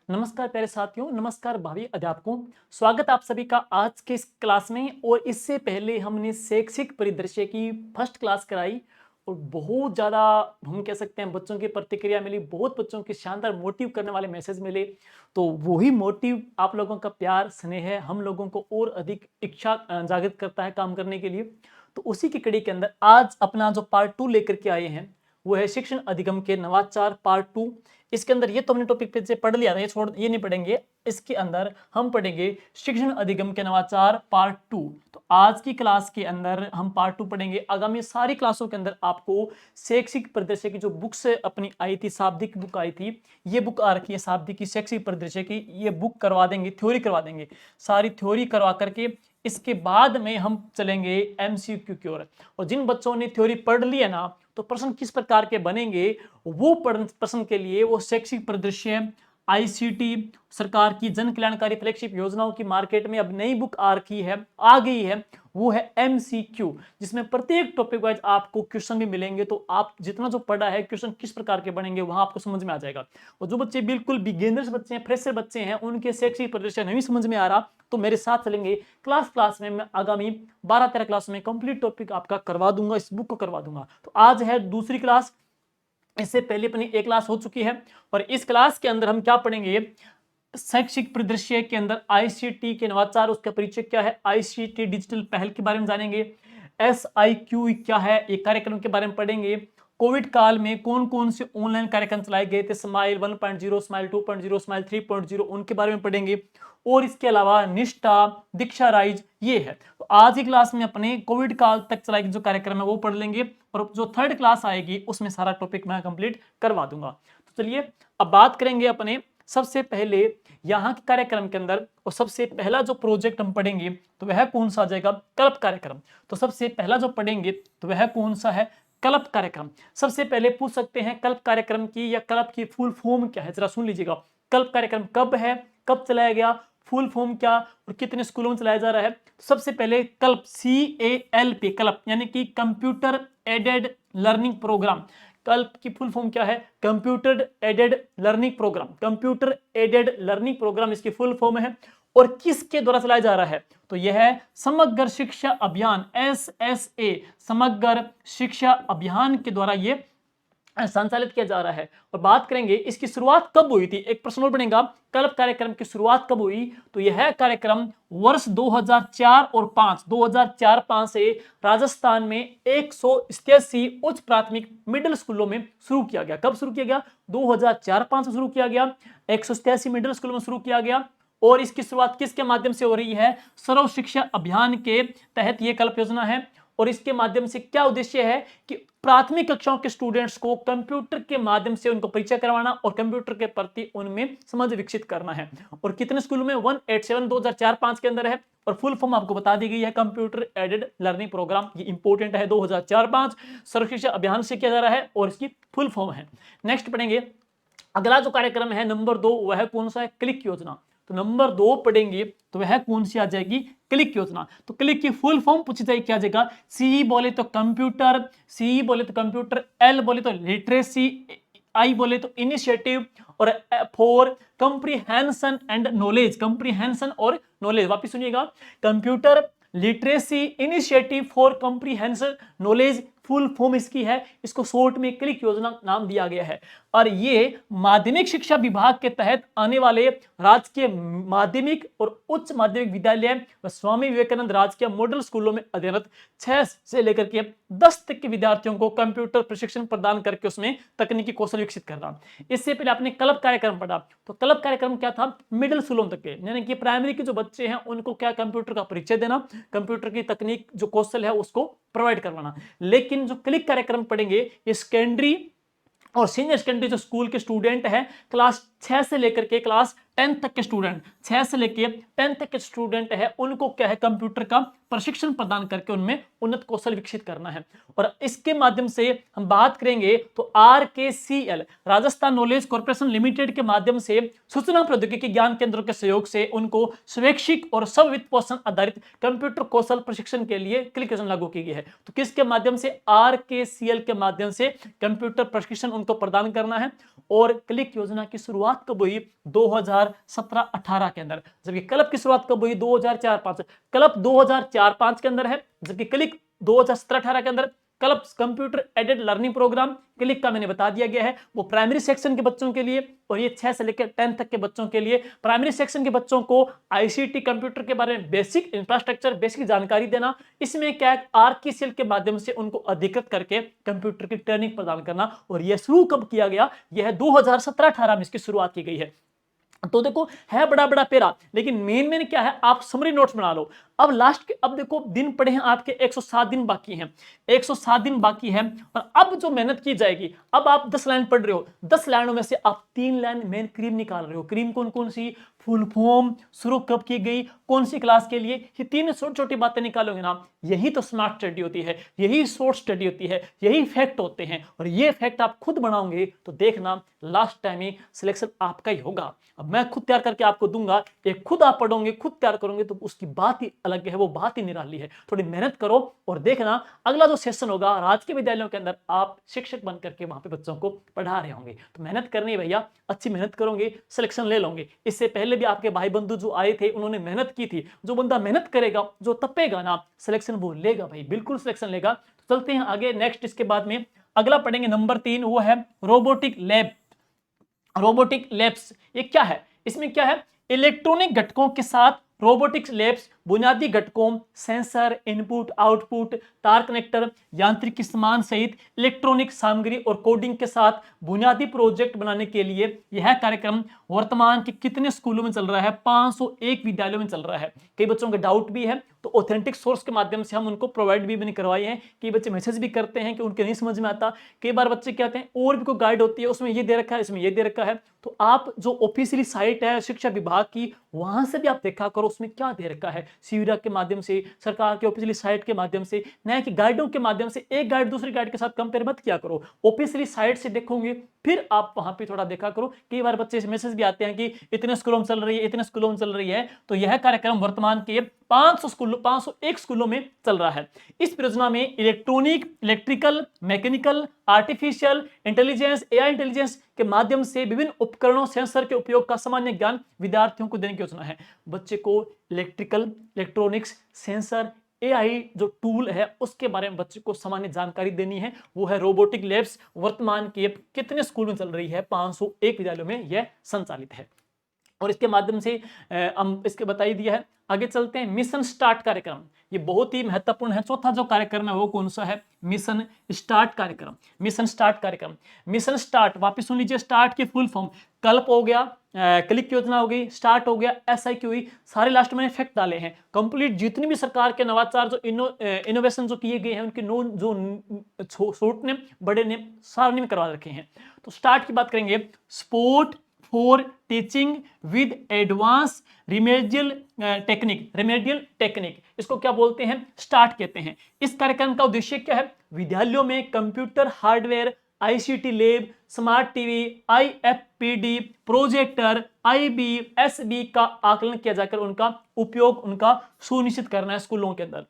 नमस्कार प्यारे साथियों, नमस्कार भावी अध्यापकों। स्वागत आप सभी का आज के इस क्लास में। और इससे पहले हमने शैक्षिक परिदृश्य की फर्स्ट क्लास कराई और बहुत ज़्यादा हम कह सकते हैं बच्चों की प्रतिक्रिया मिली, बहुत बच्चों के शानदार मोटिव करने वाले मैसेज मिले। तो वही मोटिव आप लोगों का प्यार स्नेह हम लोगों को और अधिक इच्छा जागृत करता है काम करने के लिए। तो उसी की कड़ी के अंदर आज अपना जो पार्ट 2 लेकर के आए हैं वो है शिक्षण अधिगम के नवाचार पार्ट 2। इसके अंदर ये तो हमने टॉपिक पे से पढ़ लिया था, ये नहीं पढ़ेंगे। इसके अंदर हम पढ़ेंगे शिक्षण अधिगम के नवाचार पार्ट 2। तो आज की क्लास के अंदर हम पार्ट 2 पढ़ेंगे। आगामी सारी क्लासों के अंदर आपको शैक्षिक परिदृश्य की जो बुक्स अपनी आई थी, शाब्दिक बुक आई थी, ये बुक आ रखी है शाब्दिक की शैक्षिक परिदृश्य की, ये बुक करवा देंगे, थ्योरी करवा देंगे। सारी थ्योरी करवा करके इसके बाद में हम चलेंगे एमसीक्यू की ओर। और जिन बच्चों ने थ्योरी पढ़ ली है ना, तो प्रश्न किस प्रकार के बनेंगे वो प्रश्न के लिए वो शैक्षिक परिदृश्य, आईसीटी, सरकार की जन कल्याणकारी फ्लैगशिप योजनाओं की मार्केट में अब नई बुक आ रखी है, आ गई है, वो है एमसीक्यू, जिसमें प्रत्येक टॉपिक वाइज आपको क्वेश्चन भी मिलेंगे। तो आप जितना जो पढ़ा है क्वेश्चन किस प्रकार के बनेंगे वहां आपको समझ में आ जाएगा। और जो बच्चे बिल्कुल बिगिनर्स बच्चे हैं, फ्रेशर बच्चे हैं, उनके शैक्षिक परिदृश्य नहीं समझ में आ रहा, तो मेरे साथ चलेंगे क्लास में। मैं आगामी 12-13 क्लास में कंप्लीट टॉपिक आपका करवा दूंगा, इस बुक को करवा दूंगा। तो आज है दूसरी क्लास, इससे पहले अपनी एक क्लास हो चुकी है। और इस क्लास के अंदर हम क्या पढ़ेंगे, शैक्षिक परिदृश्य के अंदर आईसीटी के नवाचार, उसका परिचय क्या है, आईसीटी डिजिटल पहल के बारे में जानेंगे, एसआईक्यू क्या है, एक कार्यक्रम के बारे में पढ़ेंगे। कोविड काल में कौन कौन से ऑनलाइन कार्यक्रम चलाए गए थे, स्माइल 1.0, स्माइल 2.0, स्माइल 3.0, उनके बारे में पढ़ेंगे। और इसके अलावा निष्ठा, दीक्षा राइज, ये है। तो आज की क्लास में अपने कोविड काल तक चलाए जो कार्यक्रम है वो पढ़ लेंगे, और जो थर्ड क्लास आएगी उसमें सारा टॉपिक मैं कंप्लीट करवा दूंगा। तो चलिए अब बात करेंगे अपने सबसे पहले यहाँ के कार्यक्रम के अंदर। और सबसे पहला जो प्रोजेक्ट हम पढ़ेंगे तो वह कौन सा आ जाएगा, कल्प कार्यक्रम। तो सबसे पहला जो पढ़ेंगे तो वह कौन सा है, कल्प कार्यक्रम। सबसे पहले पूछ सकते हैं कल्प कार्यक्रम की या कल्प की फुल फॉर्म क्या है, जरा सुन लीजिएगा। कल्प कार्यक्रम कब है, कब चलाया गया, फुल फॉर्म क्या और कितने स्कूलों में चलाया जा रहा है। सबसे पहले कल्प, CALP, कल्प यानी कि कंप्यूटर एडेड लर्निंग प्रोग्राम। कल्प की फुल फॉर्म क्या है, computer aided learning program. Computer aided learning program इसकी फुल फॉर्म है। और किसके द्वारा चलाया जा रहा है, तो यह है समग्र शिक्षा अभियान, SSA, समग्र शिक्षा अभियान के द्वारा ये संचालित किया जा रहा है। और बात करेंगे इसकी शुरुआत कब हुई थी, एक प्रश्न और बनेगा, कल्प कार्यक्रम की शुरुआत कब हुई। तो यह कार्यक्रम वर्ष 2004 और 5, 2004-5 से राजस्थान में 187 उच्च प्राथमिक मिडिल स्कूलों में शुरू किया गया। कब शुरू किया गया, 2004-5 में शुरू किया गया, 187 मिडिल स्कूलों में शुरू किया गया। और इसकी शुरुआत किसके माध्यम से हो रही है, सर्व शिक्षा अभियान के तहत यह कल्प योजना है। और इसके माध्यम से क्या उद्देश्य है कि प्राथमिक कक्षाओं के स्टूडेंट्स को कंप्यूटर के माध्यम से उनको परिचय करवाना और कंप्यूटर के प्रति उनमें समझ विकसित करना है। और कितने स्कूलों में, 187 2004-5 के अंदर है। और फुल फॉर्म आपको बता दी गई है, कंप्यूटर एडेड लर्निंग प्रोग्राम। ये इंपॉर्टेंट है, 2004-5 सर्व शिक्षा अभियान से किया जा रहा है और इसकी फुल फॉर्म है। नेक्स्ट पढ़ेंगे, अगला जो कार्यक्रम है नंबर 2, वह कौन सा है, क्लिक योजना। तो नंबर 2 पढ़ेंगे तो वह कौन सी आ जाएगी, क्लिक योजना। तो क्लिक की फुल फॉर्म पूछी जाएगी, क्या आ जाएगा, सी बोले तो कंप्यूटर, सी बोले तो कंप्यूटर, एल बोले तो लिटरेसी, आई बोले तो इनिशिएटिव, और four comprehension and knowledge, comprehension और नॉलेज। वापिस सुनिएगा, computer literacy initiative for comprehension knowledge, full form इसकी है। इसको शॉर्ट में क्लिक योजना नाम दिया गया है। और ये माध्यमिक शिक्षा विभाग के तहत आने वाले राजकीय माध्यमिक और उच्च माध्यमिक विद्यालय व स्वामी विवेकानंद राजकीय मॉडल स्कूलों में अध्ययनरत 6 से लेकर के 10 तक के विद्यार्थियों को कंप्यूटर प्रशिक्षण प्रदान करके उसमें तकनीकी कौशल विकसित करना। इससे पहले आपने क्लब कार्यक्रम पढ़ा, तो क्लब कार्यक्रम क्या था, मिडिल स्कूलों तक के यानी कि प्राइमरी के जो बच्चे हैं उनको क्या, कंप्यूटर का परिचय देना, कंप्यूटर की तकनीक जो कौशल है उसको प्रोवाइड करवाना। लेकिन जो क्लिक कार्यक्रम पढ़ेंगे ये सेकेंडरी और सीनियर सेकेंडरी जो स्कूल के स्टूडेंट हैं, क्लास 6 से लेकर के क्लास 10 तक के स्टूडेंट, 6 से लेकर 10 तक के स्टूडेंट है, उनको क्या है, कंप्यूटर का प्रशिक्षण प्रदान करके उनमें उन्नत कौशल विकसित करना है। और इसके माध्यम से हम बात करेंगे तो RKCL, Rajasthan knowledge corporation limited के माध्यम से सूचना प्रौद्योगिकी ज्ञान केंद्रों के सहयोग से उनको स्वैच्छिक और स्ववित्त पोषण आधारित कंप्यूटर कौशल प्रशिक्षण के लिए क्लिक योजना लागू की गई है। तो किसके माध्यम से, RKCL के माध्यम से कंप्यूटर प्रशिक्षण उनको प्रदान करना है। और क्लिक योजना की शुरुआत शुरुआत कब हुई? 2017-18 के अंदर। जबकि क्लब की शुरुआत कब हुई? 2004-5। क्लब 2004-5 के अंदर है, जबकि क्लिक 2017-18 के अंदर। Club computer aided learning program, click का मैंने बता दिया गया है, वो प्राइमरी सेक्शन के बच्चों के लिए, और ये 6 से लेकर 10 तक के बच्चों के लिए। प्राइमरी सेक्शन के बच्चों को आईसीटी कंप्यूटर के बारे में बेसिक इंफ्रास्ट्रक्चर, बेसिक जानकारी देना। इसमें क्या है, आरकेसीएल के माध्यम से उनको अधिकृत करके कंप्यूटर की ट्रेनिंग प्रदान करना। और यह शुरू कब किया गया? यह 2017-18 में इसकी शुरुआत की गई है। तो देखो, है बड़ा बड़ा पेरा, लेकिन मेन क्या है, आप समरी नोट्स बना लो। अब लास्ट के, अब देखो दिन पड़े हैं आपके, 107 दिन बाकी हैं, 107 दिन बाकी हैं। और अब जो मेहनत की जाएगी, अब आप 10 लाइन पढ़ रहे हो, 10 लाइनों में से आप 3 लाइन मेन क्रीम निकाल रहे हो। क्रीम कौन कौन सी? फुल फॉर्म शुरू कब की गई, कौन सी क्लास के लिए, ये 3 छोटी छोटी बातें निकालोगे ना, यही तो स्मार्ट स्टडी होती है, यही शॉर्ट स्टडी होती है, यही फैक्ट होते हैं। और ये फैक्ट आप खुद बनाओगे तो देखना लास्ट टाइम ही सिलेक्शन आपका ही होगा। अब मैं खुद तैयार करके आपको दूंगा, एक खुद आप पढ़ोगे, खुद तैयार करोगे, तो उसकी बात ही अलग है, वो बात ही निराली है। थोड़ी मेहनत करो और देखना अगला जो सेशन होगा राजकीय विद्यालयों के अंदर, आप शिक्षक बन करके वहां पे बच्चों को पढ़ा रहे होंगे। तो मेहनत करनी है भैया, अच्छी मेहनत करोगे, सिलेक्शन ले लोगे। इससे पहले भी आपके भाई बंधु जो आए थे, उन्होंने मेहनत की थी। जो बंदा मेहनत करेगा, जो तपेगा ना, सिलेक्शन वो लेगा भाई, बिल्कुल सिलेक्शन लेगा। तो चलते हैं आगे, नेक्स्ट इसके बाद में अगला पढ़ेंगे नंबर 3, वो है रोबोटिक लैब। रोबोटिक लैब्स, ये क्या है? इसमें क्या है, इलेक्ट्रॉनिक घटकों के साथ रोबोटिक्स लैब्स बुनियादी घटकों, सेंसर, इनपुट आउटपुट, तार कनेक्टर, यांत्रिक सामान सहित इलेक्ट्रॉनिक सामग्री और कोडिंग के साथ बुनियादी प्रोजेक्ट बनाने के लिए यह कार्यक्रम वर्तमान के कितने स्कूलों में चल रहा है? 501 विद्यालयों में चल रहा है। कई बच्चों का डाउट भी है, तो ऑथेंटिक सोर्स के माध्यम से हम उनको प्रोवाइड भी मैंने करवाए हैं। कई बच्चे मैसेज भी करते हैं कि उनके नहीं समझ में आता। कई बार बच्चे क्या कहते हैं, और भी कोई गाइड होती है, उसमें ये दे रखा है, इसमें ये दे रखा है। तो आप जो ऑफिशियली साइट है शिक्षा विभाग की, वहां से भी आप देखा करो उसमें क्या दे रखा है। सीविरा के माध्यम से, सरकार के ऑफिशियली साइट के माध्यम से, नए की गाइडों के माध्यम से, एक गाइड दूसरी गाइड के साथ कंपेयर मत किया करो। ऑफिशियली साइट से देखोगे, फिर आप वहां पे थोड़ा देखा करो। कई बार बच्चे मैसेज भी आते हैं कि इतने स्कूलों में चल रही है, इतने स्कूलों में चल रही है। तो यह कार्यक्रम वर्तमान के 501 स्कूलों में चल रहा है। इस परियोजना में electronic, electrical, mechanical, artificial intelligence, AI intelligence के माध्यम से विभिन्न उपकरणों, सेंसर के उपयोग का सामान्य ज्ञान विद्यार्थियों को देने की योजना है। बच्चे को इलेक्ट्रिकल, इलेक्ट्रॉनिक्स, सेंसर, एआई जो टूल है उसके बारे में बच्चे को सामान्य जानकारी देनी है। वो है रोबोटिक लैब्स, वर्तमान के कितने स्कूल में चल रही है? 501 विद्यालयों में यह संचालित है। और इसके माध्यम से हम इसके बता ही दिया है। आगे चलते हैं, मिशन स्टार्ट कार्यक्रम, ये बहुत ही महत्वपूर्ण है। चौथा जो कार्यक्रम है वो कौन सा है? मिशन स्टार्ट कार्यक्रम। मिशन स्टार्ट कार्यक्रम, मिशन स्टार्ट, वापस सुन लीजिए, स्टार्ट की फुल फॉर्म, कल्प हो गया, क्लिक योजना हो गई, स्टार्ट हो गया, एसआईक्यू हुई, सारे लास्ट में इफेक्ट डाले हैं। कंप्लीट जितनी भी सरकार के नवाचार जो इनोवेशन जो किए गए हैं, उनके जो छोटे ने बड़े ने सारे करवा रखे हैं। तो स्टार्ट की बात करेंगे, sport for teaching with advance remedial technique, इसको क्या बोलते हैं? स्टार्ट कहते हैं। इस कार्यक्रम का उद्देश्य क्या है? विद्यालयों में computer hardware, ICT lab, smart TV, IFPD, projector, IB, SB का आकलन किया जाकर उनका उपयोग, उनका सुनिश्चित करना है स्कूलों के अंदर।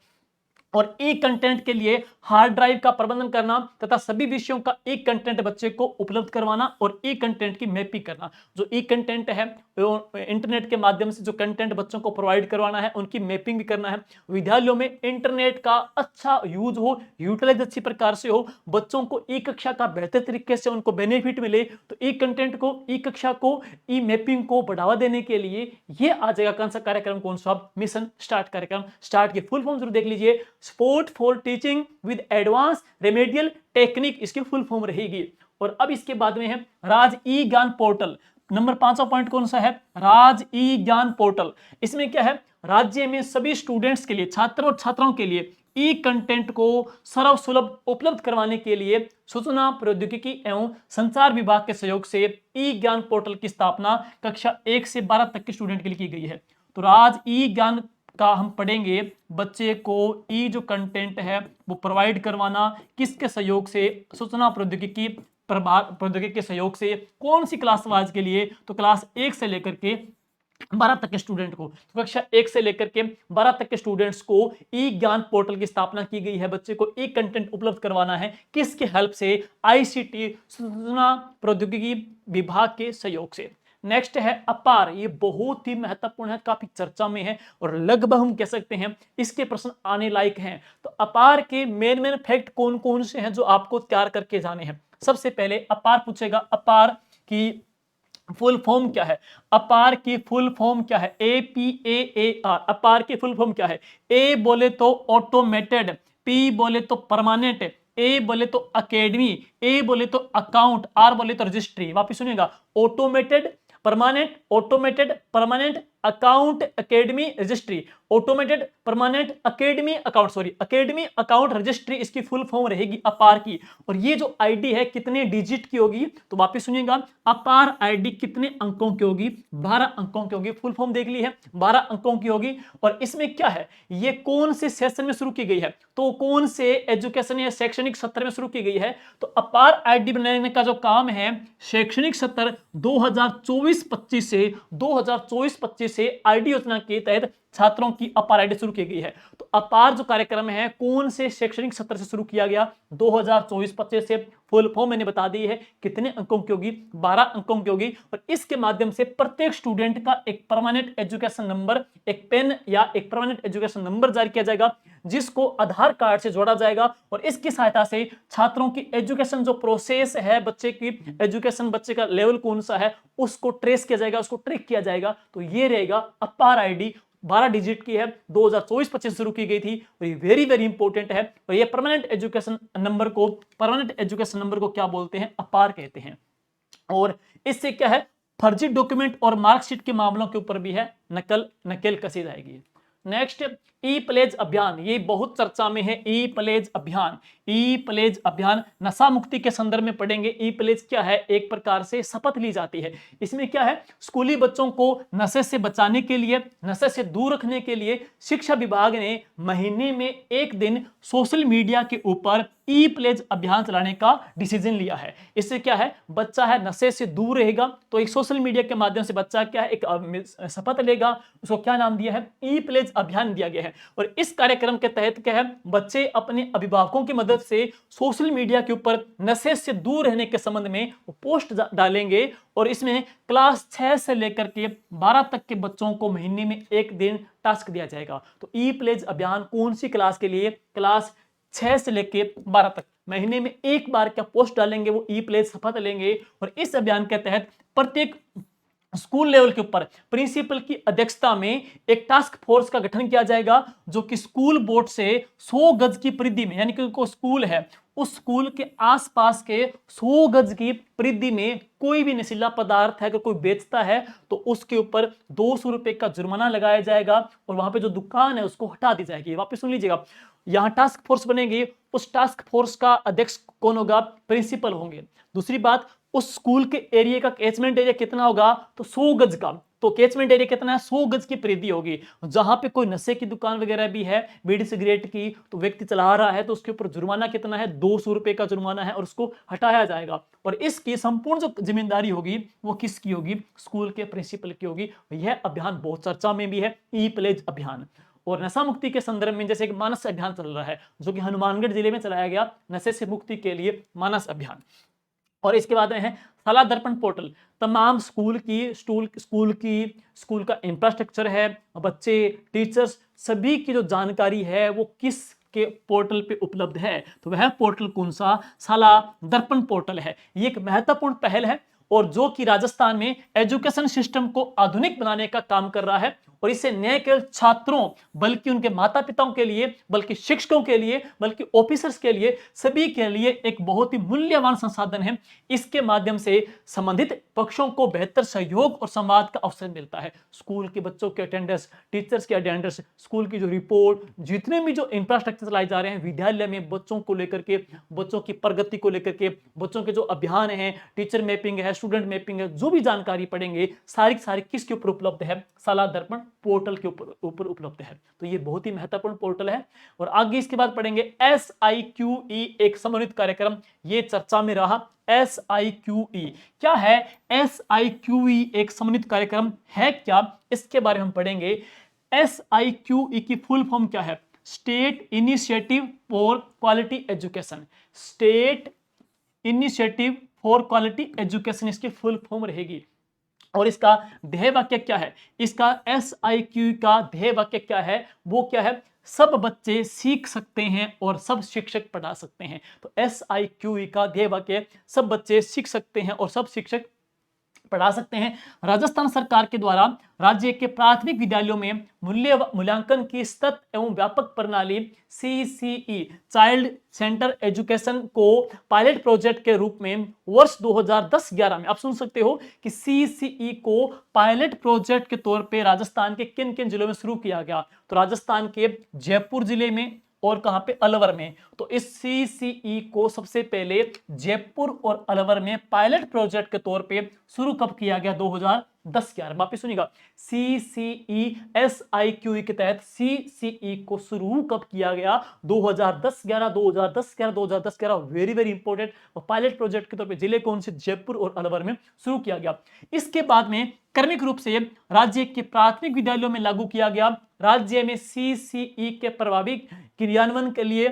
और एक कंटेंट के लिए हार्ड ड्राइव का प्रबंधन करना तथा सभी विषयों का एक कंटेंट बच्चे को उपलब्ध करवाना और एक कंटेंट की मैपिंग करना। जो एक कंटेंट है, इंटरनेट के माध्यम से जो कंटेंट बच्चों को प्रोवाइड करवाना है, उनकी मैपिंग भी करना है। विद्यालयों में इंटरनेट का अच्छा यूज हो, यूटिलाइज अच्छी प्रकार से हो, बच्चों को ई कक्षा का बेहतर तरीके से उनको बेनिफिट मिले। तो एक कंटेंट को, ई कक्षा को, ई मैपिंग को बढ़ावा देने के लिए ये आ जाएगा कौन सा कार्यक्रम? कौन सा? मिशन स्टार्ट कार्यक्रम। स्टार्ट की फुल फॉर्म जरूर देख लीजिए, sport for teaching with advance remedial technique, इसकी फुल फॉर्म रहेगी। और अब इसके बाद में है राज ई ज्ञान पोर्टल। नंबर 5वां पॉइंट कौन सा है? राज ई ज्ञान पोर्टल। इसमें क्या है? राज्य में सभी स्टूडेंट्स के लिए, छात्र और छात्राओं के लिए ई कंटेंट को सर्वसुलभ उपलब्ध करवाने के लिए सूचना प्रौद्योगिकी एवं संचार विभाग के सहयोग से ई ज्ञान पोर्टल की स्थापना कक्षा 1 से 12 तक के स्टूडेंट के लिए की गई है। तो राज ई ज्ञान का हम पढ़ेंगे, बच्चे को ई जो कंटेंट है वो प्रोवाइड करवाना, किसके सहयोग से? सूचना प्रौद्योगिकी के सहयोग से। कौन सी क्लास वाइज के लिए? तो क्लास 1 से लेकर के 12 तक के स्टूडेंट को, तो कक्षा 1 से लेकर के 12 तक के स्टूडेंट्स को ई ज्ञान पोर्टल की स्थापना की गई है। बच्चे को एक कंटेंट उपलब्ध करवाना है, किसके हेल्प से? आईसीटी, सूचना प्रौद्योगिकी विभाग के सहयोग से। नेक्स्ट है अपार, ये बहुत ही महत्वपूर्ण है, काफी चर्चा में है और लगभग हम कह सकते हैं इसके प्रश्न आने लायक हैं। तो अपार के मेन फैक्ट कौन कौन से हैं जो आपको तैयार करके जाने हैं। सबसे पहले अपार पूछेगा, अपार की फुल फॉर्म क्या है। अपार की फुल फॉर्म क्या है, APAAR। अपार की फुल फॉर्म क्या है। ए बोले तो ऑटोमेटेड, पी बोले तो परमानेंट, ए बोले तो अकेडमी, ए बोले तो अकाउंट, आर बोले तो रजिस्ट्री। वापिस सुनिएगा, automated, permanent, automated, permanent, account, academy, registry. Automated, permanent, academy, account, sorry academy, account, registry, इसकी फुल फॉर्म रहेगी अपार की। और ये जो आईडी है कितने डिजिट की होगी, तो वापस सुनिएगा, अपार आईडी कितने अंकों की होगी, 12 अंकों की होगी। फुल फॉर्म देख ली है, 12 अंकों की होगी। और इसमें क्या है, ये कौन से सेशन में शुरू की गई है, तो कौन से एजुकेशन या शैक्षणिक सत्र में शुरू की गई है। तो अपार आईडी बनाने का जो काम है, शैक्षणिक सत्र 2024-25 से 2024-25 से आईडी योजना के तहत छात्रों की अपार आईडी शुरू की गई है। तो अपार जो कार्यक्रम है कौन से शैक्षणिक सत्र से शुरू किया गया, 2024-25 से। फुल फॉर्म मैंने बता दी है, कितने अंकों की होगी, 12 अंकों की होगी। और इसके माध्यम से प्रत्येक स्टूडेंट का एक परमानेंट एजुकेशन नंबर, एक पेन या एक परमानेंट एजुकेशन नंबर जारी किया जाएगा, जिसको आधार कार्ड से जोड़ा जाएगा। और इसकी सहायता से छात्रों की एजुकेशन जो प्रोसेस है, बच्चे की एजुकेशन, बच्चे का लेवल कौन सा है, उसको ट्रेस किया जाएगा, उसको ट्रैक किया जाएगा। तो ये रहेगा अपार आईडी, 12 डिजिट की है, 2024-25 शुरू की गई थी। और ये वेरी वेरी इंपॉर्टेंट है। और ये परमानेंट एजुकेशन नंबर को क्या बोलते हैं, अपार कहते हैं। और इससे क्या है, फर्जी डॉक्यूमेंट और मार्कशीट के मामलों के ऊपर भी है नकेल कसी जाएगी। नेक्स्ट, ई प्लेज अभियान, ये बहुत चर्चा में है। ई प्लेज अभियान नशा मुक्ति के संदर्भ में पढ़ेंगे। ई प्लेज क्या है, एक प्रकार से शपथ ली जाती है। इसमें क्या है, स्कूली बच्चों को नशे से बचाने के लिए, नशे से दूर रखने के लिए शिक्षा विभाग ने महीने में एक दिन सोशल मीडिया के ऊपर ई प्लेज अभियान चलाने का डिसीजन लिया है। इससे क्या है, बच्चा है नशे से दूर रहेगा, तो एक सोशल मीडिया के माध्यम से बच्चा क्या है, एक शपथ लेगा। उसको क्या नाम दिया है, ई प्लेज अभियान दिया गया है। और इस कार्यक्रम के तहत क्या है, बच्चे अपने अभिभावकों की मदद से सोशल मीडिया के ऊपर नशे से दूर रहने के संबंध में पोस्ट डालेंगे। और इसमें क्लास 6 से लेकर के 12 तक के बच्चों को महीने में एक दिन टास्क दिया जाएगा। तो ई प्लेज अभियान कौन सी क्लास के लिए, क्लास 6 से लेके 12 तक महीने में एक बार क्या पोस्ट डालेंगे, वो ई प्लेज शपथ लेंगे। और इस अभियान के तहत प्रत्येक स्कूल लेवल के ऊपर प्रिंसिपल की अध्यक्षता में एक टास्क फोर्स का गठन किया जाएगा, जो कि स्कूल बोर्ड से 100 गज की परिधि में, यानी कि कोई स्कूल है, उस स्कूल के आसपास के 100 गज की परिधि में कोई भी नशीला पदार्थ है, अगर कोई बेचता है तो उसके ऊपर 200 रुपए का जुर्माना लगाया जाएगा। और वहां पे जो दुकान है उसको हटा दी जाएगी। वापस सुन लीजिएगा, यहां टास्क फोर्स बनेगी, उस टास्क फोर्स का अध्यक्ष कौन होगा, प्रिंसिपल होंगे। दूसरी बात, उस स्कूल के एरिया का कैचमेंट एरिया कितना होगा, तो 100 गज का। तो कैचमेंट एरिया कितना है, 100 गज की परिधि होगी। जहां पे कोई नशे की दुकान वगैरह भी है, बीड़ी सिगरेट की, तो व्यक्ति चला रहा है तो उसके ऊपर जुर्माना कितना है, 200 रुपए का जुर्माना है, और उसको हटाया जाएगा। और इसकी संपूर्ण जो जिम्मेदारी होगी वो किसकी होगी, स्कूल के प्रिंसिपल की होगी। यह अभियान बहुत चर्चा में भी है, ई प्लेज अभियान। और नशा मुक्ति के संदर्भ में जैसे एक मानस अभियान चल रहा है, जो कि हनुमानगढ़ जिले में चलाया गया, नशे से मुक्ति के लिए मानस अभियान। और इसके बाद में है शाला दर्पण पोर्टल। तमाम स्कूल का इंफ्रास्ट्रक्चर है, बच्चे, टीचर्स, सभी की जो जानकारी है वो किस के पोर्टल पे उपलब्ध है, तो वह पोर्टल कौन सा, शाला दर्पण पोर्टल है। ये एक महत्वपूर्ण पहल है, और जो कि राजस्थान में एजुकेशन सिस्टम को आधुनिक बनाने का काम कर रहा है। और इससे न केवल छात्रों, बल्कि उनके माता पिताओं के लिए, बल्कि शिक्षकों के लिए, बल्कि ऑफिसर्स के लिए, सभी के लिए एक बहुत ही मूल्यवान संसाधन है। इसके माध्यम से संबंधित पक्षों को बेहतर सहयोग और संवाद का अवसर मिलता है। स्कूल के बच्चों के अटेंडेंस, टीचर्स के अटेंडेंस, स्कूल की जो रिपोर्ट, जितने भी जो इंफ्रास्ट्रक्चर चलाए जा रहे हैं विद्यालय में, बच्चों को लेकर के, बच्चों की प्रगति को लेकर के, बच्चों के जो अभियान है, टीचर मैपिंग है, स्टूडेंट मैपिंग है, जो भी जानकारी पढ़ेंगे सारी किसके ऊपर उपलब्ध है, शाला दर्पण पोर्टल के ऊपर उपलब्ध है। तो ये बहुत ही महत्वपूर्ण पोर्टल है। और आगे इसके बाद पढ़ेंगे SIQE, एक समन्वित कार्यक्रम, ये चर्चा में रहा। SIQE क्या है, SIQE एक समन्वित कार्यक्रम है क्या, इसके बारे में हम पढ़ेंगे। SIQE की फुल फॉर्म क्या है, state initiative for quality education. State initiative for quality education इसकी फुल फॉर्म रहेगी। और इसका ध्येय वाक्य क्या है? इसका SIQ का ध्येय वाक्य क्या है? वो क्या है? सब बच्चे सीख सकते हैं और सब शिक्षक पढ़ा सकते हैं। तो SIQE का ध्येय वाक्य सब बच्चे सीख सकते हैं और सब शिक्षक पढ़ा सकते हैं। राजस्थान सरकार के द्वारा राज्य के प्राथमिक विद्यालयों में मूल्यांकन की सतत एवं व्यापक प्रणाली CCE चाइल्ड सेंटर एजुकेशन को पायलट प्रोजेक्ट के रूप में वर्ष 2010-11 में आप सुन सकते हो कि CCE को पायलट प्रोजेक्ट के तौर पे राजस्थान के किन किन जिलों में शुरू किया गया। तो राजस्थान के जयपुर जिले में और कहां पे? अलवर में। तो इस CCE को सबसे पहले जयपुर और अलवर में पायलट प्रोजेक्ट के तौर पे शुरू कब किया गया? 2010-11। वापिस सुनिएगा, CCE SIQE के तहत CCE को शुरू कब किया गया? 2010-11, 2010-11, 2010-11। Very very important. और पायलट प्रोजेक्ट के तौर पे जिले कौन से? जयपुर और अलवर में शुरू किया गया। इसके बाद में क्रमिक रूप से राज्य के प्राथमिक विद्यालयों में लागू किया गया। राज्य में CCE के प्रभावी क्रियान्वयन के लिए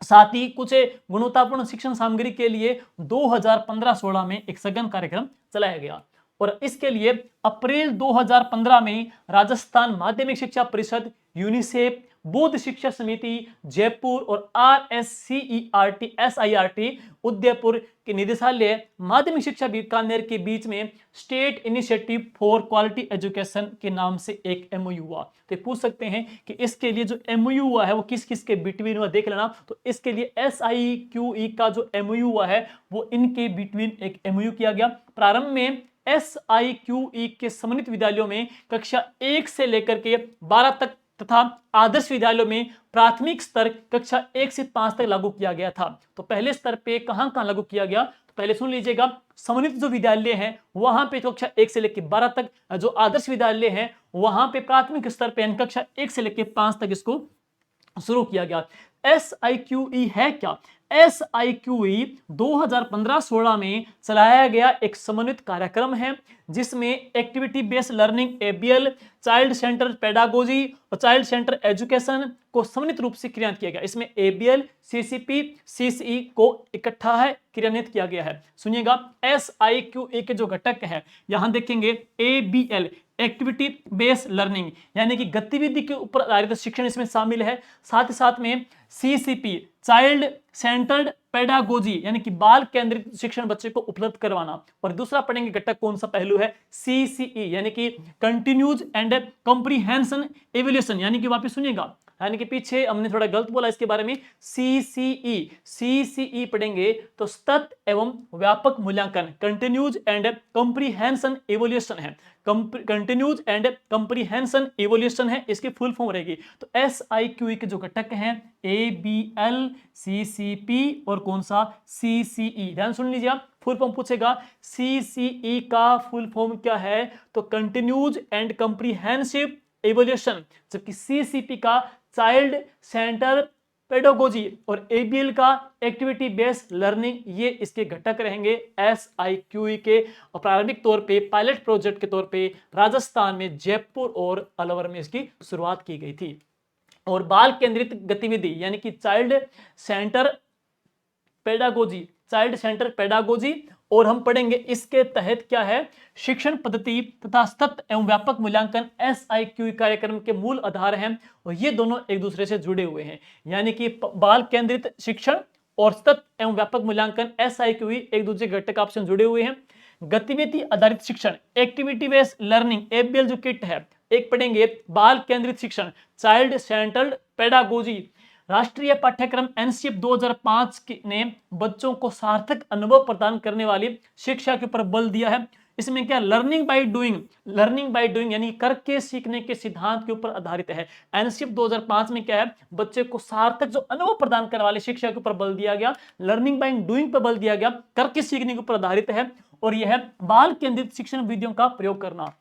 साथ ही कुछ गुणवत्तापूर्ण शिक्षण सामग्री के लिए 2015-16 में एक सघन कार्यक्रम चलाया गया। और इसके लिए अप्रैल 2015 में राजस्थान माध्यमिक शिक्षा परिषद, यूनिसेफ, बौद्ध शिक्षा समिति जयपुर और RSCERT SIRT उदयपुर के निदेशालय माध्यमिक शिक्षा बीकानेर के बीच में state initiative for quality education के नाम से एक MOU हुआ। तो पूछ सकते हैं कि इसके लिए जो MOU हुआ है वो किस किस के बिटवीन हुआ, देख लेना। तो इसके लिए SIQE का जो MOU हुआ है वो इनके बिटवीन एक MOU किया गया। प्रारंभ में SIQE के समन्वित विद्यालयों में कक्षा 1 से लेकर के 12 तक तथा आदर्श विद्यालयों में प्राथमिक स्तर कक्षा 1 से 5 तक लागू किया गया था। तो पहले स्तर पे कहां लागू किया गया? तो पहले सुन लीजिएगा, समन्वित जो विद्यालय हैं वहां पे कक्षा 1 से लेकर 12 तक, जो आदर्श विद्यालय हैं वहां पे प्राथमिक स्तर पे कक्षा 1 से लेकर 5 तक इसको शुरू किया गया। SIQE है क्या? SIQE 2015-16 में चलाया गया एक समन्वित कार्यक्रम है जिसमें activity based learning ABL, child centre pedagogy और चाइल्ड सेंटर एजुकेशन को समन्वित रूप से क्रियान्वित किया गया। इसमें ABL, CCP, CCE को इकट्ठा है क्रियान्वित किया गया है। सुनिएगा, SIQE के जो घटक है यहां देखेंगे ABL एक्टिविटी बेस्ड लर्निंग यानी कि गतिविधि के ऊपर आधारित शिक्षण इसमें शामिल है। साथ ही साथ में CCP चाइल्ड सेंटर्ड पेडागोजी यानी कि बाल केंद्रित शिक्षण बच्चे को उपलब्ध करवाना। और दूसरा पढ़ेंगे घटक कौन सा पहलू है? CCE यानी कि कंटिन्यूज एंड कॉम्प्रिहेंशन एवल्यूशन, यानी कि वापस सुनिएगा, यानी कि पीछे हमने थोड़ा गलत बोला इसके बारे में। CCE पढ़ेंगे तो सतत एवं व्यापक मूल्यांकन, कंटिन्यूज एंड कॉम्प्रिहेंशन एवल्यूशन है। कंटिन्यूज एंड कॉम्प्रिहेंशन एवल्यूशन है, इसकी फुल फॉर्म रहेगी। तो SIQE के जो घटक हैं ABL, CCP और कौन सा? CCE। ध्यान सुन लीजिए, आप फुल फॉर्म पूछेगा। CCE का फुल फॉर्म क्या है? तो कंटिन्यूज एंड कॉम्प्रिहेंसिव एवल्यूशन, जबकि CCP का चाइल्ड सेंटर पेडागोजी और ABL का एक्टिविटी बेस्ड लर्निंग, ये इसके घटक रहेंगे SIQE के। और प्रारंभिक तौर पे पायलट प्रोजेक्ट के तौर पे राजस्थान में जयपुर और अलवर में इसकी शुरुआत की गई थी। और बाल केंद्रित गतिविधि यानी कि चाइल्ड सेंटर पेडागोजी और हम पढ़ेंगे इसके तहत क्या है? शिक्षण पद्धति तथा सतत एवं व्यापक मूल्यांकन SIQE कार्यक्रम के मूल आधार हैं और ये दोनों एक दूसरे से जुड़े हुए हैं। यानी कि बाल केंद्रित शिक्षण और सतत एवं व्यापक मूल्यांकन SIQE एक दूसरे घटक आपस में जुड़े हुए हैं। गतिविधि आधारित शिक्षण एक्टिविटी बेस्ड लर्निंग ABL जो किट है, एक पढ़ेंगे बाल केंद्रित शिक्षण चाइल्ड सेंटर्ड पेडागोजी। राष्ट्रीय पाठ्यक्रम NCEP 2005 ने बच्चों को सार्थक अनुभव प्रदान करने वाली शिक्षा के ऊपर बल दिया है। इसमें क्या? लर्निंग बाय डूइंग यानी करके सीखने के सिद्धांत के ऊपर आधारित है। NCEP 2005 में क्या है? बच्चे को सार्थक जो अनुभव प्रदान करने वाली शिक्षा के ऊपर बल दिया गया, लर्निंग बाय डूइंग पर बल दिया गया, करके सीखने के ऊपर आधारित है। और यह बाल केंद्रित शिक्षण विधियों का प्रयोग करना।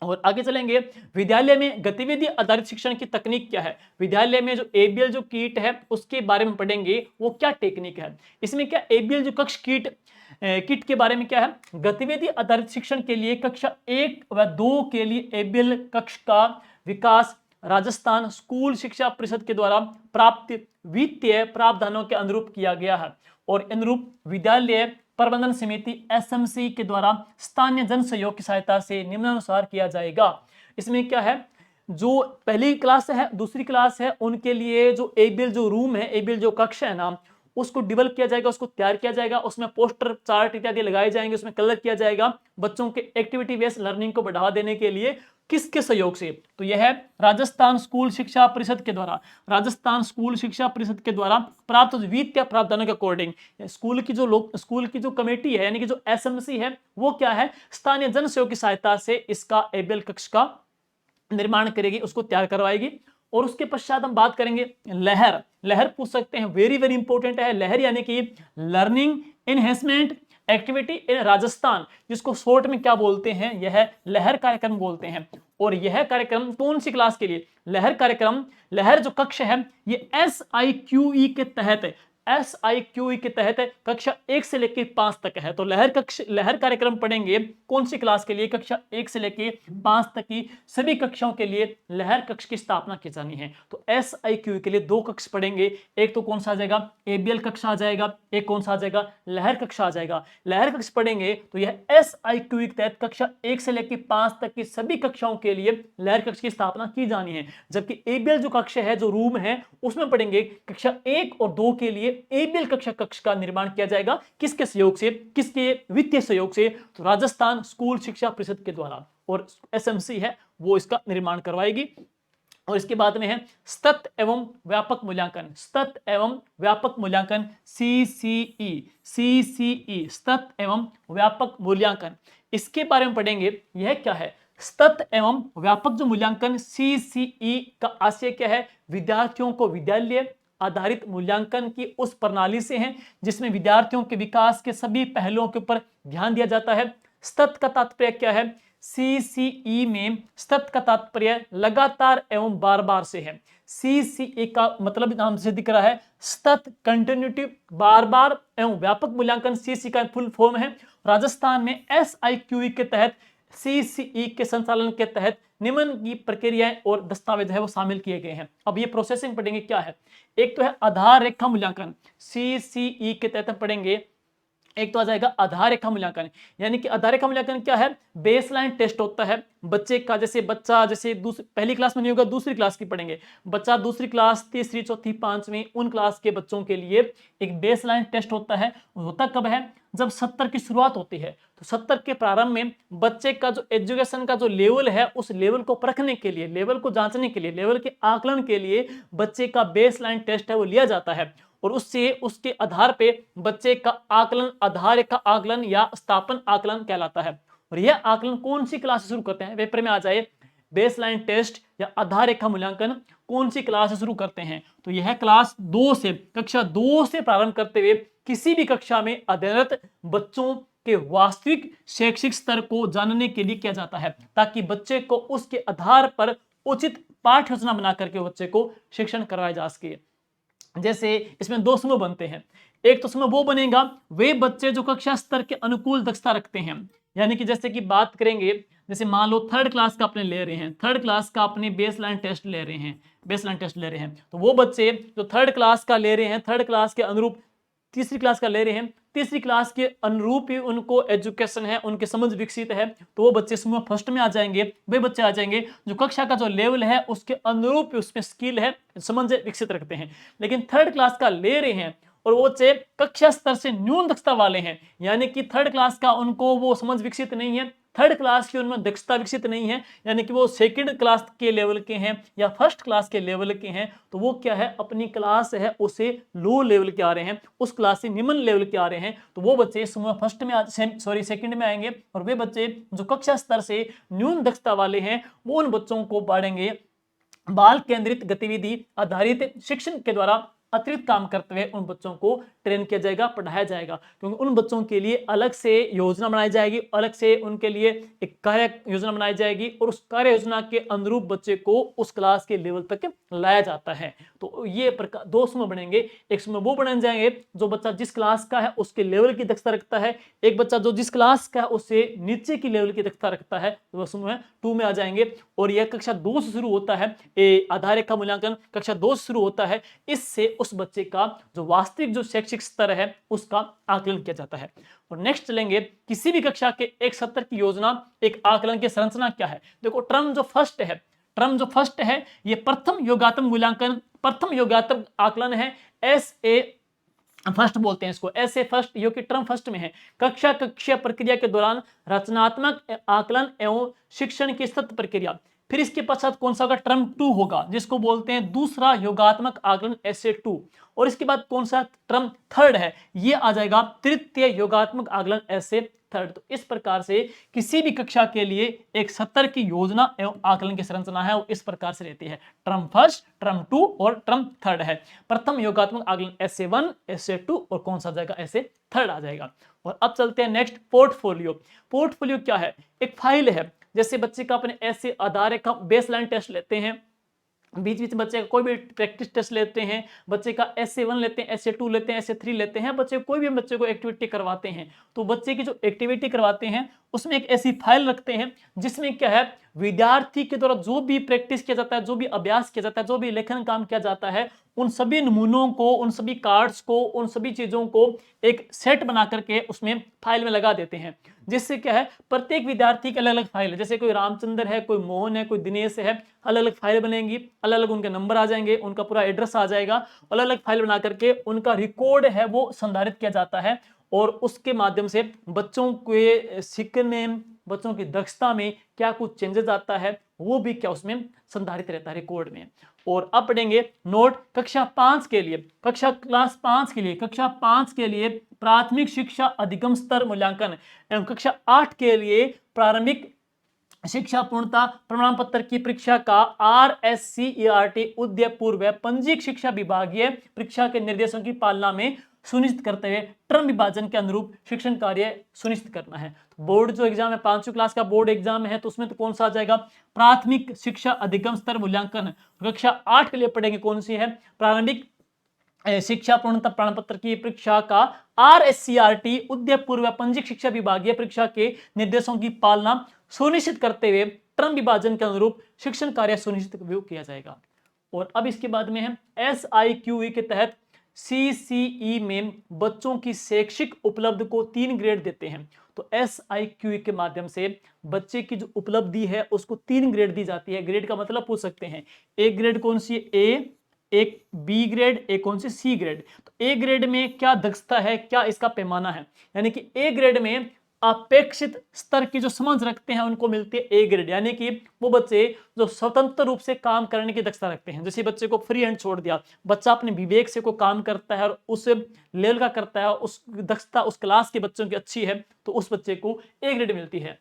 और आगे चलेंगे, विद्यालय में गतिविधि आधारित शिक्षण की तकनीक क्या है? विद्यालय में जो ABL जो किट है उसके बारे में पढ़ेंगे, वो क्या टेक्निक है। इसमें क्या ABL जो कक्ष किट के बारे में क्या है? गतिविधि आधारित शिक्षण के लिए कक्षा 1 व 2 के लिए ABL कक्ष का विकास राजस्थान स्कूल शिक्षा परिषद के द्वारा प्राप्त वित्तीय प्रावधानों के अनुरूप किया गया है। और अनुरूप विद्यालय प्रबंधन समिति एसएमसी के द्वारा स्थानीय जन सहयोग की सहायता से निम्नानुसार किया जाएगा। इसमें क्या है, जो पहली क्लास है, दूसरी क्लास है, उनके लिए जो एबिल जो रूम है, एबिल जो कक्ष है ना, उसको डेवलप किया जाएगा, उसको तैयार किया जाएगा, उसमें पोस्टर चार्ट इत्यादि लगाए जाएंगे, उसमें कलर किया जाएगा बच्चों के एक्टिविटी बेस्ड लर्निंग को बढ़ावा देने के लिए। किसके सहयोग से? तो यह है राजस्थान स्कूल शिक्षा परिषद के द्वारा, राजस्थान स्कूल शिक्षा परिषद के द्वारा प्राप्त वित्तीय प्रावधानों के अकॉर्डिंग स्कूल की जो कमेटी है, यानी कि जो एसएमसी है, वो क्या है, स्थानीय जन सहयोग की सहायता से इसका एबिल कक्ष का निर्माण करेगी, उसको तैयार करवाएगी। और उसके पश्चात हम बात करेंगे लहर। लहर पूछ सकते हैं, वेरी वेरी इंपॉर्टेंट है लहर, यानी कि learning enhancement activity in Rajasthan, जिसको शॉर्ट में क्या बोलते हैं, यह लहर कार्यक्रम बोलते हैं। और यह कार्यक्रम कौन सी क्लास के लिए? लहर कार्यक्रम, लहर जो कक्ष है ये SIQE के तहत, SIQE के तहत कक्षा 1 से लेकर 5 तक है। तो लहर कार्यक्रम पढ़ेंगे कौन सी क्लास के लिए? कक्षा 1 से लेकर 5 तक की सभी कक्षाओं के लिए लहर कक्ष की स्थापना की जानी है। तो SIQE के लिए 2 कक्ष पढ़ेंगे, एक तो कौन सा आ जाएगा, ABL कक्ष आ जाएगा, एक कौन सा आ जाएगा, लहर कक्ष आ जाएगा। लहर कक्ष पढ़ेंगे तो यह SIQE के तहत कक्षा 1 से लेकर 5 तक की सभी कक्षाओं के लिए लहर कक्ष की स्थापना की जानी है। जबकि ABL जो कक्ष है, जो रूम है, उसमें पढ़ेंगे कक्षा 1 और 2 के लिए एबिल कक्ष का निर्माण किया जाएगा। किसके सहयोग से? किसके वित्तीय सहयोग से? तो राजस्थान स्कूल शिक्षा परिषद के द्वारा, और एसएमसी है वो इसका निर्माण करवाएगी। और इसके बाद में है सतत एवं व्यापक मूल्यांकन, सतत एवं व्यापक मूल्यांकन CCE, सतत एवं व्यापक मूल्यांकन, इसके बारे में पढ़ेंगे। यह क्या है? सतत एवं व्यापक जो मूल्यांकन CCE का आशय क्या है? विद्यार्थियों को विद्यालय आधारित मूल्यांकन की उस प्रणाली से है जिसमें विद्यार्थियों के विकास के सभी पहलुओं के ऊपर ध्यान दिया जाता है। सतत का तात्पर्य क्या है? CCE में सतत का तात्पर्य लगातार एवं बार बार से है। CCE का मतलब नाम से दिख रहा है सतत, कंटिन्यूटी, बार बार एवं व्यापक मूल्यांकन CCE का फुल फॉर्म है। राजस्थान में SIQE के तहत, CCE के संचालन के तहत निम्न की प्रक्रियाएं और दस्तावेज है वो शामिल किए गए हैं। अब ये प्रोसेसिंग पढ़ेंगे क्या है। एक तो है आधार रेखा मूल्यांकन, CCE के तहत पढ़ेंगे। एक तो आ जाएगा आधार रेखा मूल्यांकन, यानी कि आधार रेखा मूल्यांकन क्या है? बेसलाइन टेस्ट होता है बच्चे का, जैसे पहली क्लास में नहीं होगा, दूसरी क्लास की पढ़ेंगे। बच्चा दूसरी क्लास, तीसरी, चौथी, पांचवी, उन क्लास के बच्चों के लिए एक बेसलाइन टेस्ट होता है। होता कब है? जब 70 की शुरुआत होती है। तो 70 के प्रारंभ में बच्चे का जो एजुकेशन का जो लेवल है, उस लेवल को परखने के लिए, लेवल को जांचने के लिए, लेवल के आकलन के लिए बच्चे का बेसलाइन टेस्ट है वो लिया जाता है। और उसके आधार पे बच्चे का आकलन आधार रेखा आकलन या स्थापन आकलन कहलाता है। और यह आकलन कौन सी क्लास से शुरू करते हैं? पेपर में आ जाए बेसलाइन टेस्ट या आधार रेखा मूल्यांकन कौन सी क्लास से शुरू करते हैं? तो यह क्लास 2 से, कक्षा 2 से प्रारंभ करते हुए किसी भी कक्षा में अध्ययनरत बच्चों के वास्तविक शैक्षिक स्तर को जानने के लिए किया जाता है, ताकि बच्चे को उसके आधार पर उचित पाठ्य योजना बना करके बच्चे को शिक्षण करवाया जा सके। जैसे इसमें 2 समूह बनते हैं। एक तो समूह वो बनेगा वे बच्चे जो कक्षा स्तर के अनुकूल दक्षता रखते हैं, यानी कि जैसे कि बात करेंगे, जैसे मान लो 3rd क्लास का अपने ले रहे हैं, 3rd क्लास का अपने बेसलाइन टेस्ट ले रहे हैं, तो वो बच्चे जो 3rd क्लास का ले रहे हैं, 3rd क्लास के अनुरूप तीसरी क्लास का ले रहे हैं, तीसरी क्लास के अनुरूप ही उनको एजुकेशन है, उनके समझ विकसित है, तो वो बच्चे समूह फर्स्ट में आ जाएंगे। वे बच्चे आ जाएंगे जो कक्षा का जो लेवल है उसके अनुरूप उसमें स्किल है, समझ विकसित रखते हैं। लेकिन 3rd क्लास का ले रहे हैं और वो बच्चे कक्षा स्तर से न्यून दक्षता वाले हैं, यानी कि 3rd क्लास का उनको वो समझ विकसित नहीं है, 3rd क्लास की उनमें दक्षता विकसित नहीं है, यानी कि वो 2nd क्लास के लेवल के हैं या 1st क्लास के लेवल के हैं, तो वो क्या है, अपनी क्लास है उसे लो लेवल के आ रहे हैं, उस क्लास से निम्न लेवल के आ रहे हैं, तो वो बच्चे समूह 2nd में आएंगे। और वे बच्चे जो कक्षा स्तर से न्यून दक्षता वाले हैं वो उन बच्चों को पढ़ेंगे बाल केंद्रित गतिविधि आधारित शिक्षण के द्वारा अतिरिक्त काम करते हुए उन बच्चों को ट्रेन किया जाएगा, पढ़ाया जाएगा, क्योंकि उन बच्चों के लिए अलग से योजना बनाई जाएगी, अलग से उनके लिए एक कार्य योजना बनाई जाएगी और उस कार्य योजना के अनुरूप बच्चे को उस क्लास के लेवल तक लाया जाता है। तो ये प्रकार 2 समूह बनेंगे। एक समूह वो बन जाएंगे जो बच्चा जिस क्लास का है उसके लेवल की दक्षता रखता है, एक बच्चा जो जिस क्लास का है उससे नीचे की लेवल की दक्षता रखता है, तो वह समूह 2 में आ जाएंगे। और यह कक्षा 2 से शुरू होता है, आधार रेखा मूल्यांकन कक्षा 2 से शुरू होता है। इससे उस बच्चे का जो वास्तविक जो शैक्षिक स्तर है उसका आकलन किया जाता है। और नेक्स्ट चलेंगे, किसी भी कक्षा के एक सत्र की योजना, एक आकलन की संरचना क्या है। देखो टर्म जो फर्स्ट है ये प्रथम योगात्मक मूल्यांकन, प्रथम योगात्मक आकलन है, SA फर्स्ट बोलते हैं इसको, ऐसे फर्स्ट, जो कि टर्म फर्स्ट में है। कक्षीय प्रक्रिया के दौरान रचनात्मक आकलन एवं शिक्षण की सतत प्रक्रिया। फिर इसके पश्चात कौन सा होगा, टर्म 2 होगा, जिसको बोलते हैं दूसरा योगात्मक आकलन SA2। और इसके बाद कौन सा टर्म थर्ड है, ये आ जाएगा तृतीय योगात्मक आकलन SA3। तो इस प्रकार से किसी भी कक्षा के लिए एक सत्र की योजना एवं आकलन की संरचना है वो इस प्रकार से रहती है। टर्म फर्स्ट, टर्म 2 और टर्म थर्ड है। प्रथम योगात्मक आकलन SA1, SA2 और कौन सा जाएगा, SA3 आ जाएगा। और अब चलते हैं नेक्स्ट, पोर्टफोलियो। पोर्टफोलियो क्या है, एक फाइल है। जैसे बच्चे का अपने ऐसे आधार का बेसलाइन टेस्ट लेते हैं, बीच बीच बच्चे का कोई भी प्रैक्टिस टेस्ट लेते हैं, बच्चे का SA1 लेते हैं, SA2 लेते हैं, SA3 लेते हैं, बच्चे कोई भी बच्चे को एक्टिविटी करवाते हैं, तो बच्चे की जो एक्टिविटी करवाते हैं उसमें एक ऐसी फाइल रखते हैं जिसमें क्या है, विद्यार्थी के द्वारा जो भी प्रैक्टिस किया जाता है, जो भी अभ्यास किया जाता है, जो भी लेखन काम किया जाता है, उन सभी नमूनों को, उन सभी कार्ड्स को, उन सभी चीजों को एक सेट बना करके उसमें फाइल में लगा देते हैं। जिससे क्या है, प्रत्येक विद्यार्थी की अलग अलग फाइल है। जैसे कोई रामचंद्र है, कोई मोहन है, कोई दिनेश है, अलग अलग फाइल बनेंगी, अलग अलग उनके नंबर आ जाएंगे, उनका पूरा एड्रेस आ जाएगा, अलग अलग फाइल बना करके उनका रिकॉर्ड है वो संधारित किया जाता है। और उसके माध्यम से बच्चों के सीखने, बच्चों की दक्षता में क्या कुछ चेंजेस आता है वो भी क्या उसमें संधारित रहता है रिकॉर्ड में। और अब पढ़ेंगे नोट, कक्षा 5 के लिए, कक्षा पांच के लिए प्राथमिक शिक्षा अधिगम स्तर मूल्यांकन एवं कक्षा 8 के लिए प्रारंभिक शिक्षा पूर्णता प्रमाण पत्र की परीक्षा का RSCERT उद्ययपूर्व पंजीक शिक्षा विभागीय परीक्षा के निर्देशों की पालना में सुनिश्चित करते हुए टर्म विभाजन के अनुरूप शिक्षण कार्य सुनिश्चित करना है। बोर्ड जो एग्जाम है, 5वीं क्लास का बोर्ड एग्जाम है, तो उसमें तो कौन सा आ जाएगा, प्राथमिक शिक्षा अधिगम स्तर मूल्यांकन। कक्षा 8 के लिए पढ़ेंगे कौन सी है, प्रारंभिक शिक्षा पूर्णता प्रमाण पत्र की परीक्षा का RSCERT उद्ययपूर्व पंजीक शिक्षा विभागीय परीक्षा के निर्देशों की पालना सुनिश्चित करते हुए टर्म विभाजन के अनुरूप शिक्षण कार्य सुनिश्चित किया जाएगा। और अब इसके बाद में है SIQE के तहत CCE में बच्चों की शैक्षिक उपलब्धि को 3 ग्रेड देते हैं। तो SIQE के माध्यम से बच्चे की जो उपलब्धि है उसको 3 ग्रेड दी जाती है। ग्रेड का मतलब पूछ सकते हैं, एक ग्रेड कौन सी है, A, एक B ग्रेड, एक कौन सी C ग्रेड। तो A ग्रेड में क्या दक्षता है, क्या इसका पैमाना है, यानी कि A ग्रेड में अपेक्षित स्तर की जो समझ रखते हैं उनको मिलती है A ग्रेड, यानी कि वो बच्चे जो स्वतंत्र रूप से काम करने की दक्षता रखते हैं। जैसे बच्चे को फ्री हैंड छोड़ दिया, बच्चा अपने विवेक से कोई काम करता है और उस लेवल का करता है, उस दक्षता उस क्लास के बच्चों की अच्छी है, तो उस बच्चे को A ग्रेड मिलती है।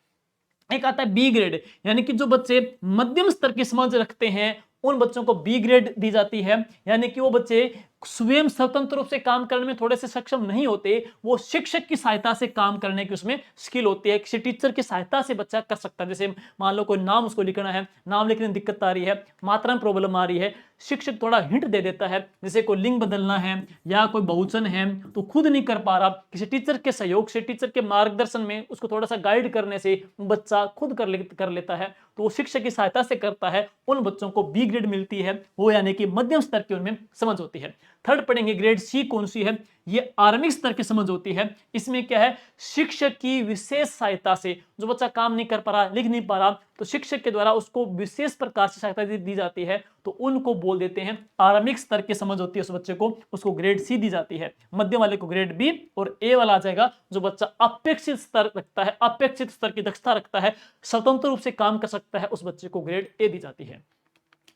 एक आता है B ग्रेड, यानी कि जो बच्चे मध्यम स्तर की समझ रखते हैं उन बच्चों को B ग्रेड दी जाती है, यानी कि वो बच्चे स्वयं स्वतंत्र रूप से काम करने में थोड़े से सक्षम नहीं होते, वो शिक्षक की सहायता से काम करने की उसमें स्किल होती है, किसी टीचर की सहायता से बच्चा कर सकता है। जैसे मान लो कोई नाम उसको लिखना है, नाम लिखने में दिक्कत आ रही है, मात्रा में प्रॉब्लम आ रही है, शिक्षक थोड़ा हिंट दे देता है। जैसे कोई लिंग बदलना है या कोई बहुवचन है तो खुद नहीं कर पा रहा, किसी टीचर के सहयोग से, टीचर के मार्गदर्शन में उसको थोड़ा सा गाइड करने से बच्चा खुद कर लेता है, तो वो शिक्षक की सहायता से करता है, उन बच्चों को B ग्रेड मिलती है, वो यानी कि मध्यम स्तर की उनमें समझ होती है। थर्ड पढ़ेंगे ग्रेड C कौन सी है, ये आरंभिक स्तर की समझ होती है। इसमें क्या है, शिक्षक की विशेष सहायता से, जो बच्चा काम नहीं कर पा रहा, लिख नहीं पा रहा, तो शिक्षक के द्वारा उसको विशेष प्रकार से सहायता दी जाती है, तो उनको बोल देते हैं आरंभिक स्तर की समझ होती है उस बच्चे को, उसको ग्रेड C दी जाती है। मध्यम वाले को ग्रेड B और A वाला आ जाएगा जो बच्चा अपेक्षित स्तर रखता है, अपेक्षित स्तर की दक्षता रखता है, स्वतंत्र रूप से काम कर सकता है, उस बच्चे को ग्रेड A दी जाती है।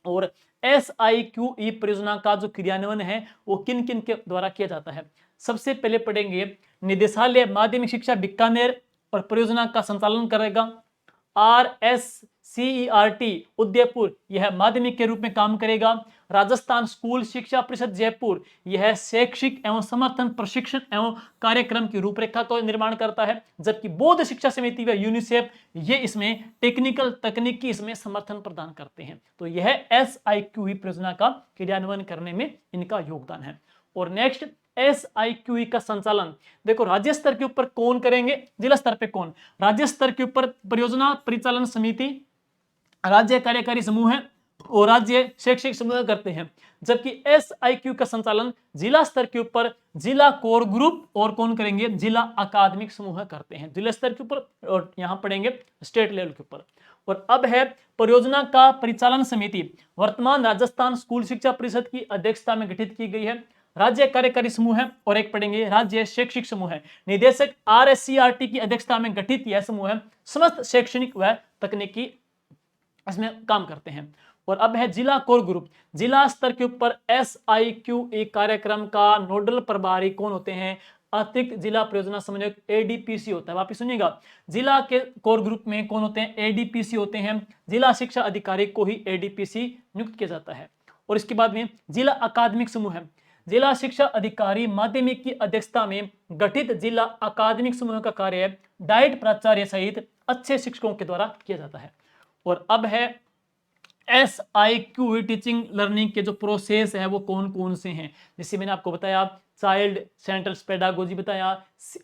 और SIQE परियोजना का जो क्रियान्वयन है वो किन किन के द्वारा किया जाता है। सबसे पहले पढ़ेंगे निदेशालय माध्यमिक शिक्षा बीकानेर और परियोजना का संचालन करेगा। RSCERT उदयपुर यह माध्यमिक के रूप में काम करेगा। राजस्थान स्कूल शिक्षा परिषद जयपुर यह शैक्षिक एवं समर्थन प्रशिक्षण एवं कार्यक्रम की रूपरेखा को निर्माण करता है। जबकि बौद्ध शिक्षा समिति व यूनिसेफ ये इसमें तकनीकी इसमें समर्थन प्रदान करते हैं। तो यह SIQE परियोजना का क्रियान्वयन करने में इनका योगदान है। और नेक्स्ट SIQE का संचालन देखो राज्य स्तर के ऊपर कौन करेंगे, जिला स्तर पे कौन, राज्य स्तर के ऊपर परियोजना परिचालन समिति, राज्य कार्यकारी समूह है, और राज्य शैक्षिक समूह करते हैं, जबकि SIQ का संचालन जिला स्तर के ऊपर जिला कोर ग्रुप और कौन करेंगे, जिला अकादमिक समूह करते हैं, जिला स्तर के ऊपर, और यहां पढ़ेंगे स्टेट लेवल के ऊपर। और अब है परियोजना का परिचालन समिति, वर्तमान राजस्थान स्कूल शिक्षा परिषद की अध्यक्षता में गठित की गई है। राज्य कार्यकारी समूह है, और एक पढ़ेंगे राज्य शैक्षिक समूह है, निदेशक RSCRT की अध्यक्षता में गठित यह समूह है समस्त शैक्षणिक व तकनीकी इसमें काम करते हैं। और अब है जिला कोर ग्रुप, जिला स्तर के ऊपर SIQA कार्यक्रम का नोडल प्रभारी कौन होते हैं, अतिरिक्त जिला परियोजना समन्वयक ADPC होता है। वापिस सुनिएगा, जिला के कोर ग्रुप में कौन होते हैं, ADPC होते हैं, जिला शिक्षा अधिकारी को ही ADPC नियुक्त किया जाता है। और इसके बाद में जिला अकादमिक समूह है, जिला शिक्षा अधिकारी माध्यमिक की अध्यक्षता में गठित जिला अकादमिक समूह का कार्य डाइट प्राचार्य सहित अच्छे शिक्षकों के द्वारा किया जाता है। और अब है SIQ टीचिंग लर्निंग के जो प्रोसेस है वो कौन कौन से हैं, जैसे मैंने आपको बताया चाइल्ड सेंट्रल पेडागोजी बताया,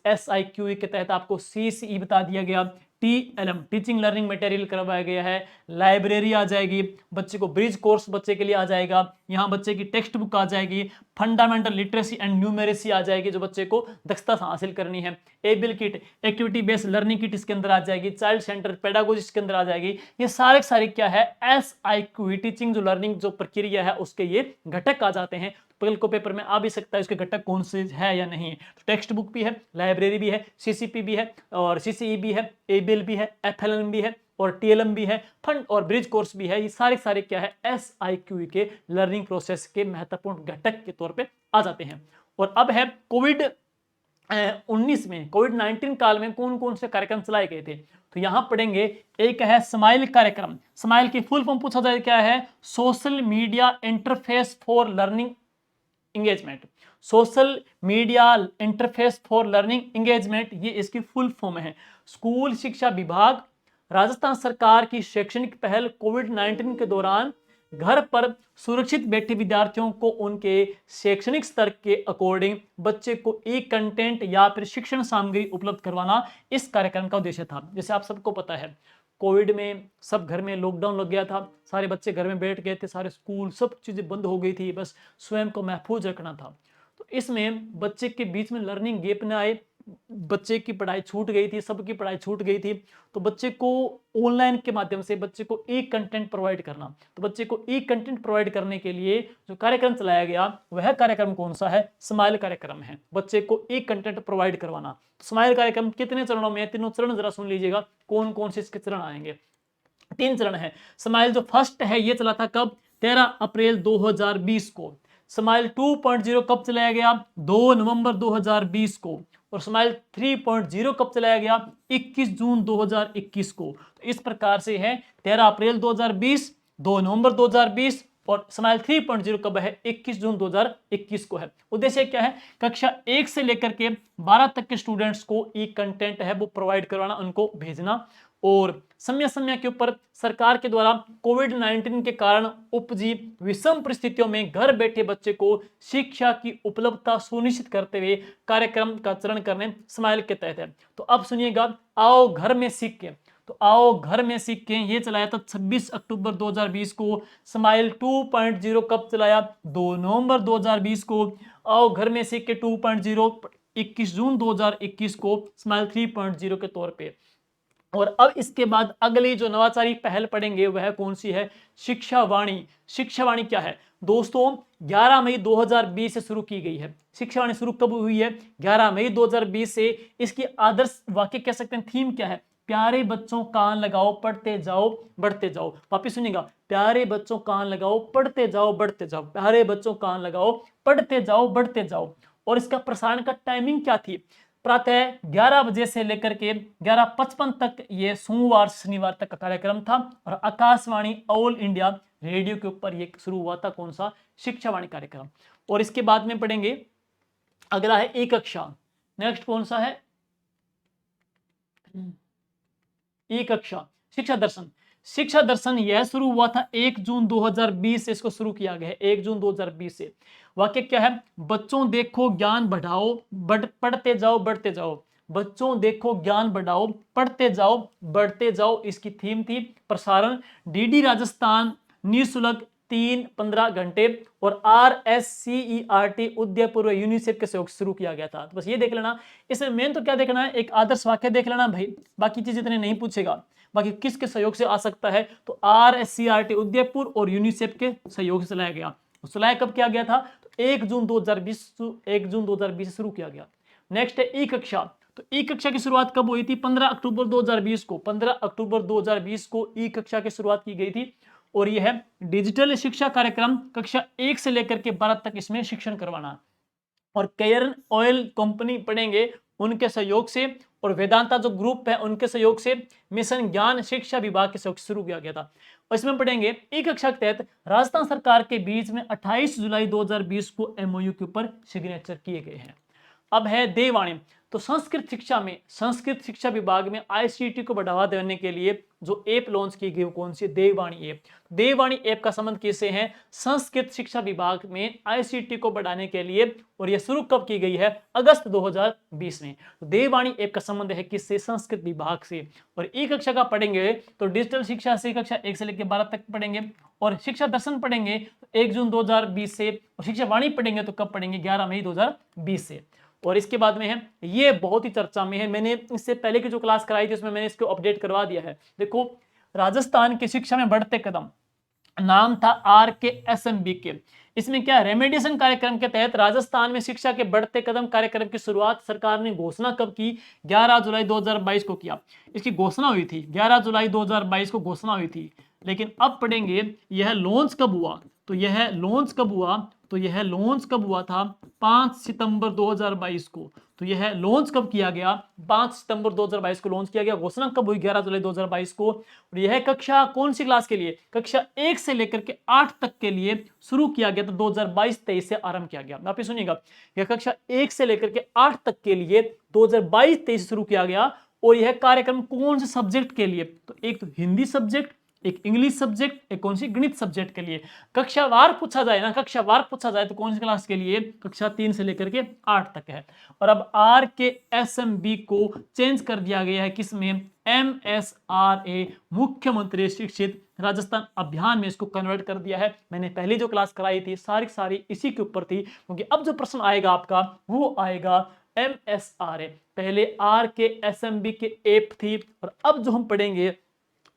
SIQ के तहत आपको CCE बता दिया गया, TLM टीचिंग लर्निंग मटेरियल करवाया गया है, लाइब्रेरी आ जाएगी, बच्चे को ब्रिज कोर्स बच्चे के लिए आ जाएगा, यहाँ बच्चे की टेक्स्ट बुक आ जाएगी, फंडामेंटल लिटरेसी एंड न्यूमेरेसी आ जाएगी जो बच्चे को दक्षता हासिल करनी है, AVL kit activity based learning kit इसके अंदर आ जाएगी, चाइल्ड सेंटर पेडागोजी इसके अंदर आ जाएगी। ये सारे क्या है, SIQ टीचिंग जो लर्निंग जो प्रक्रिया है उसके ये घटक आ जाते हैं। कल को पेपर में आ भी सकता है इसके घटक कौन से है या नहीं है, तो टेक्स्ट बुक भी है, लाइब्रेरी भी है, CCP भी है, और CCE भी है, एबिल भी है, FLM भी है, और TLM भी है, फंड और ब्रिज कोर्स भी है। ये सारे क्या है, SIQ के लर्निंग प्रोसेस के महत्वपूर्ण घटक के तौर पे आ जाते हैं। और अब है कोविड-19 में, कोविड-19 काल में कौन कौन से कार्यक्रम चलाए गए थे, तो यहां पढ़ेंगे एक है स्माइल कार्यक्रम। स्माइल की फुल फॉर्म पूछा जाए क्या है, social media interface for learning engagement, social media interface for learning engagement, ये इसकी फुल फॉर्म है। स्कूल शिक्षा विभाग राजस्थान सरकार की शैक्षणिक पहल कोविड-19 के दौरान घर पर सुरक्षित बैठे विद्यार्थियों को उनके शैक्षणिक स्तर के अकॉर्डिंग बच्चे को एक कंटेंट या फिर शिक्षण सामग्री उपलब्ध करवाना इस कार्यक्रम का उद्देश्य था। जैसे आप सबको पता है कोविड में सब घर में लॉकडाउन लग गया था, सारे बच्चे घर में बैठ गए थे, सारे स्कूल सब चीजें बंद हो गई थी, बस स्वयं को महफूज रखना था। तो इसमें बच्चे के बीच में लर्निंग गैप न आए, बच्चे की पढ़ाई छूट गई थी, सबकी पढ़ाई छूट गई थी, तो बच्चे को ऑनलाइन के माध्यम से बच्चे को एक कंटेंट प्रोवाइड करना, तो बच्चे को एक कंटेंट प्रोवाइड करने के लिए जो कार्यक्रम चलाया गया वह कार्यक्रम कौन सा है, स्माइल कार्यक्रम है, बच्चे को एक कंटेंट प्रोवाइड करवाना। स्माइल कार्यक्रम कितने चरणों में है, तीनों चरण जरा सुन लीजिएगा, कौन कौन से इसके चरण आएंगे। 3 चरण है। स्माइल जो फर्स्ट है ये चला था कब, 13 अप्रैल 2020 को। स्माइल 2.0 कब चलाया गया, 2 नवंबर 2020 को। और स्माइल 3.0 कब चलाया गया, 21 जून 2021 को। तो इस प्रकार से है 13 अप्रैल 2020, 2 नवंबर 2020, और स्माइल 3.0 कब है, 21 जून 2021 को है। उद्देश्य क्या है, कक्षा 1 से लेकर के 12 तक के स्टूडेंट्स को एक कंटेंट है वो प्रोवाइड करवाना, उनको भेजना। और समय के ऊपर सरकार के द्वारा कोविड-19 के कारण उपजी विषम परिस्थितियों में घर बैठे बच्चे को शिक्षा की उपलब्धता सुनिश्चित करते हुए कार्यक्रम का चरण करने स्माइल के तहत है। तो अब सुनिएगा, आओ घर में सीख के, तो आओ घर में सीख के ये चलाया था 26 अक्टूबर 2020 को। स्माइल 2.0 कब चलाया, 2 नवंबर 2020 को। आओ घर में सीख के 2.0 21 जून 2021 को स्माइल 3.0 के तौर पे। और अब इसके बाद अगली जो नवाचारी पहल पढ़ेंगे वह कौन सी है, शिक्षा वाणी। शिक्षा वाणी क्या है दोस्तों, 11 मई 2020 से शुरू की गई है। शिक्षा वाणी शुरू कब हुई है, 11 मई 2020 से। इसकी आदर्श वाक्य कह सकते हैं, थीम क्या है, प्यारे बच्चों कान लगाओ पढ़ते जाओ बढ़ते जाओ। वापिस सुनिएगा, प्यारे बच्चों कान लगाओ पढ़ते जाओ बढ़ते जाओ, प्यारे बच्चों कान लगाओ पढ़ते जाओ बढ़ते जाओ। और इसका प्रसारण का टाइमिंग क्या थी, प्रातः 11 बजे से लेकर के 11:55 तक ये सोमवार शनिवार तक का कार्यक्रम था। और आकाशवाणी ऑल इंडिया रेडियो के ऊपर ये शुरू हुआ था, कौन सा, शिक्षावाणी कार्यक्रम। और इसके बाद में पढ़ेंगे, अगला है एक कक्षा। नेक्स्ट कौन सा है, एक कक्षा शिक्षा दर्शन। शिक्षा दर्शन यह शुरू हुआ था 1 जून 2020 से, इसको शुरू किया गया है 1 जून 2020 से। वाक्य क्या है, बच्चों देखो ज्ञान बढ़ाओ पढ़ते जाओ बढ़ते जाओ, बच्चों देखो ज्ञान बढ़ाओ पढ़ते जाओ बढ़ते जाओ, इसकी थीम थी। प्रसारण डीडी राजस्थान निःशुल्क 3-15 घंटे और RSCERT उदयपुर यूनिसेफ के सहयोग से शुरू किया गया था। तो बस ये देख लेना, इसमें मेन तो क्या देखना है, एक आदर्श वाक्य देख लेना भाई, बाकी चीजें इतने नहीं पूछेगा। बाकी किसके सहयोग से आ सकता है, तो RSCERT उदयपुर और यूनिसेफ के सहयोग से चलाया गया। चलाया कब किया गया था, तो 1 जून 2020 से शुरू किया गया। नेक्स्ट है ई कक्षा। तो ई कक्षा की शुरुआत कब हुई थी, 15 अक्टूबर 2020 को। 15 अक्टूबर 2020 को ई कक्षा की शुरुआत की गई थी और यह है डिजिटल शिक्षा कार्यक्रम, कक्षा 1 से लेकर के 12 तक इसमें शिक्षण करवाना। और केयरन ऑयल कंपनी पढ़ेंगे उनके सहयोग से, और वेदांता जो ग्रुप है उनके सहयोग से मिशन ज्ञान शिक्षा विभाग के सहयोग से शुरू किया गया था। और इसमें पढ़ेंगे ई कक्षा के तहत राजस्थान सरकार के बीच में 28 जुलाई 2020 को MOU के ऊपर सिग्नेचर किए गए हैं। अब है देववाणी। तो संस्कृत शिक्षा में, संस्कृत शिक्षा विभाग में ICT को बढ़ावा देने के लिए जो ऐप लॉन्च की गई वो कौन सी, देववाणी ऐप। देववाणी ऐप का संबंध किससे है, संस्कृत शिक्षा विभाग में ICT को बढ़ाने के लिए, और यह शुरू कब की गई है, अगस्त 2020 में। तो देववाणी ऐप का संबंध है किससे, संस्कृत विभाग से। और ई कक्षा का पढ़ेंगे तो डिजिटल शिक्षा से कक्षा 1 से लेकर 12 तक पढ़ेंगे, और शिक्षा दर्शन पढ़ेंगे 1 जून 2020 से, और शिक्षा वाणी पढ़ेंगे तो कब पढ़ेंगे, 11 मई 2020 से। और इसके बाद में है, ये बहुत ही चर्चा में है, मैंने इससे पहले की जो क्लास कराई थी उसमें मैंने इसको अपडेट करवा दिया है। देखो, राजस्थान की शिक्षा में बढ़ते कदम, नाम था RKSMBK। इसमें क्या, रेमेडिएशन कार्यक्रम के तहत राजस्थान में शिक्षा के बढ़ते कदम कार्यक्रम की शुरुआत सरकार ने घोषणा कब की, 11 जुलाई 2022 को किया। इसकी घोषणा हुई थी 11 जुलाई 2022 को घोषणा हुई थी, लेकिन अब पढ़ेंगे यह लॉन्च कब हुआ। तो यह लॉन्च कब हुआ था 5 सितंबर 2022 को। तो यह लॉन्च कब किया गया, 5 सितंबर 2022 को लॉन्च किया गया। घोषणा कब हुई, 11 जुलाई 2022 को। और यह कक्षा कौन सी क्लास के लिए, कक्षा 1 से लेकर के 8 तक के लिए शुरू किया गया। तो 2022-23 से आरंभ किया गया। आप सुनिएगा, यह कक्षा 1 से लेकर के 8 तक के लिए 2022-23 से शुरू किया गया। और यह कार्यक्रम कौन से सब्जेक्ट के लिए, तो एक तो हिंदी सब्जेक्ट, एक इंग्लिश सब्जेक्ट, एक कौन सी, गणित सब्जेक्ट के लिए। कक्षावार पूछा जाए ना, कक्षावार पूछा जाए तो कौन सी क्लास के लिए, कक्षा 3 से लेकर के 8 तक है। और अब RKSMB को चेंज कर दिया गया है किसमें, MSRA, मुख्यमंत्री शिक्षित राजस्थान अभियान में इसको कन्वर्ट कर दिया है। मैंने पहले जो क्लास कराई थी सारी इसी के ऊपर थी, क्योंकि अब जो प्रश्न आएगा आपका वो आएगा MSRA। पहले RKSMB के ऐप थी, और अब जो हम पढ़ेंगे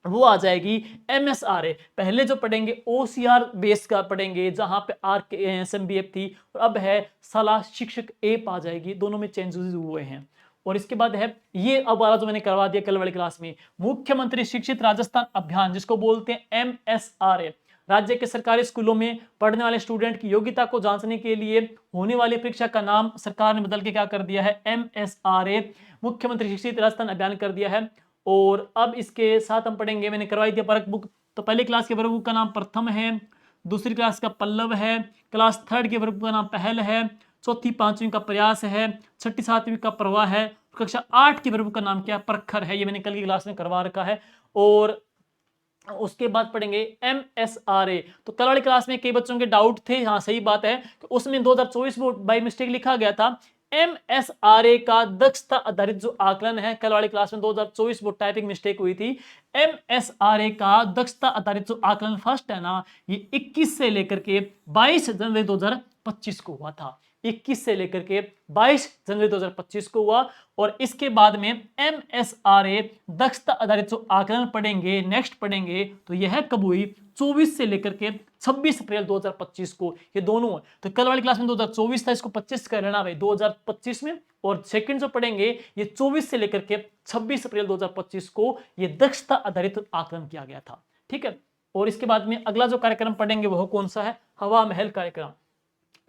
वो आ जाएगी MSRA। पहले जो पढ़ेंगे OCR बेस का पढ़ेंगे, जहां पे RKSMB ऐप थी, और अब है सलाह शिक्षक ऐप आ जाएगी। दोनों में चेंजेस हुए हैं। और इसके बाद है ये अब वाला जो मैंने करवा दिया कल वाली क्लास में, मुख्यमंत्री शिक्षित राजस्थान अभियान, जिसको बोलते हैं MSRA। राज्य के सरकारी स्कूलों में पढ़ने वाले स्टूडेंट की योग्यता को जांचने के लिए होने वाली परीक्षा का नाम सरकार ने बदल के क्या कर दिया है, MSRA, मुख्यमंत्री शिक्षित राजस्थान अभियान कर दिया है। और अब इसके साथ हम पढ़ेंगे, मैंने करवाई थी वर्क बुक। तो पहली क्लास के वर्क बुक का नाम प्रथम है, दूसरी क्लास का पल्लव है, क्लास 3 के वर्क बुक का नाम पहल है, चौथी 5वीं का प्रयास है, छठी 7वीं का प्रवाह है, कक्षा 8 के वर्क बुक का नाम क्या, प्रखर है। ये मैंने कल की क्लास में करवा रखा है। और उसके बाद पढ़ेंगे MSRA। तो कल वाली क्लास में कई बच्चों के डाउट थे, हाँ सही बात है, उसमें 2024 वो बाई मिस्टेक लिखा गया था। MSRA का दक्षता आधारित जो आकलन है, कल वाली क्लास में 2024 वो टाइपिंग मिस्टेक हुई थी। MSRA का दक्षता आधारित जो आकलन फर्स्ट है ना, ये 21 से लेकर के 22 जनवरी 2025 को हुआ था। 21 से लेकर के 22 जनवरी 2025 को हुआ। और इसके बाद में MSRA दक्षता आधारित जो आकलन पढ़ेंगे, नेक्स्ट पढ़ेंगे, तो यह कब हुई, 24 से लेकर के 26 अप्रैल 2025 को। ये दोनों है। तो कल वाली क्लास में 2024 था, इसको 25 कर लेना भाई 2025 में। और सेकंड जो पढ़ेंगे ये 24 से लेकर के 26 अप्रैल 2025 को ये दक्षता आधारित आकलन किया गया था। ठीक है। और इसके बाद में अगला जो कार्यक्रम पढ़ेंगे वह कौन सा है, हवा महल कार्यक्रम।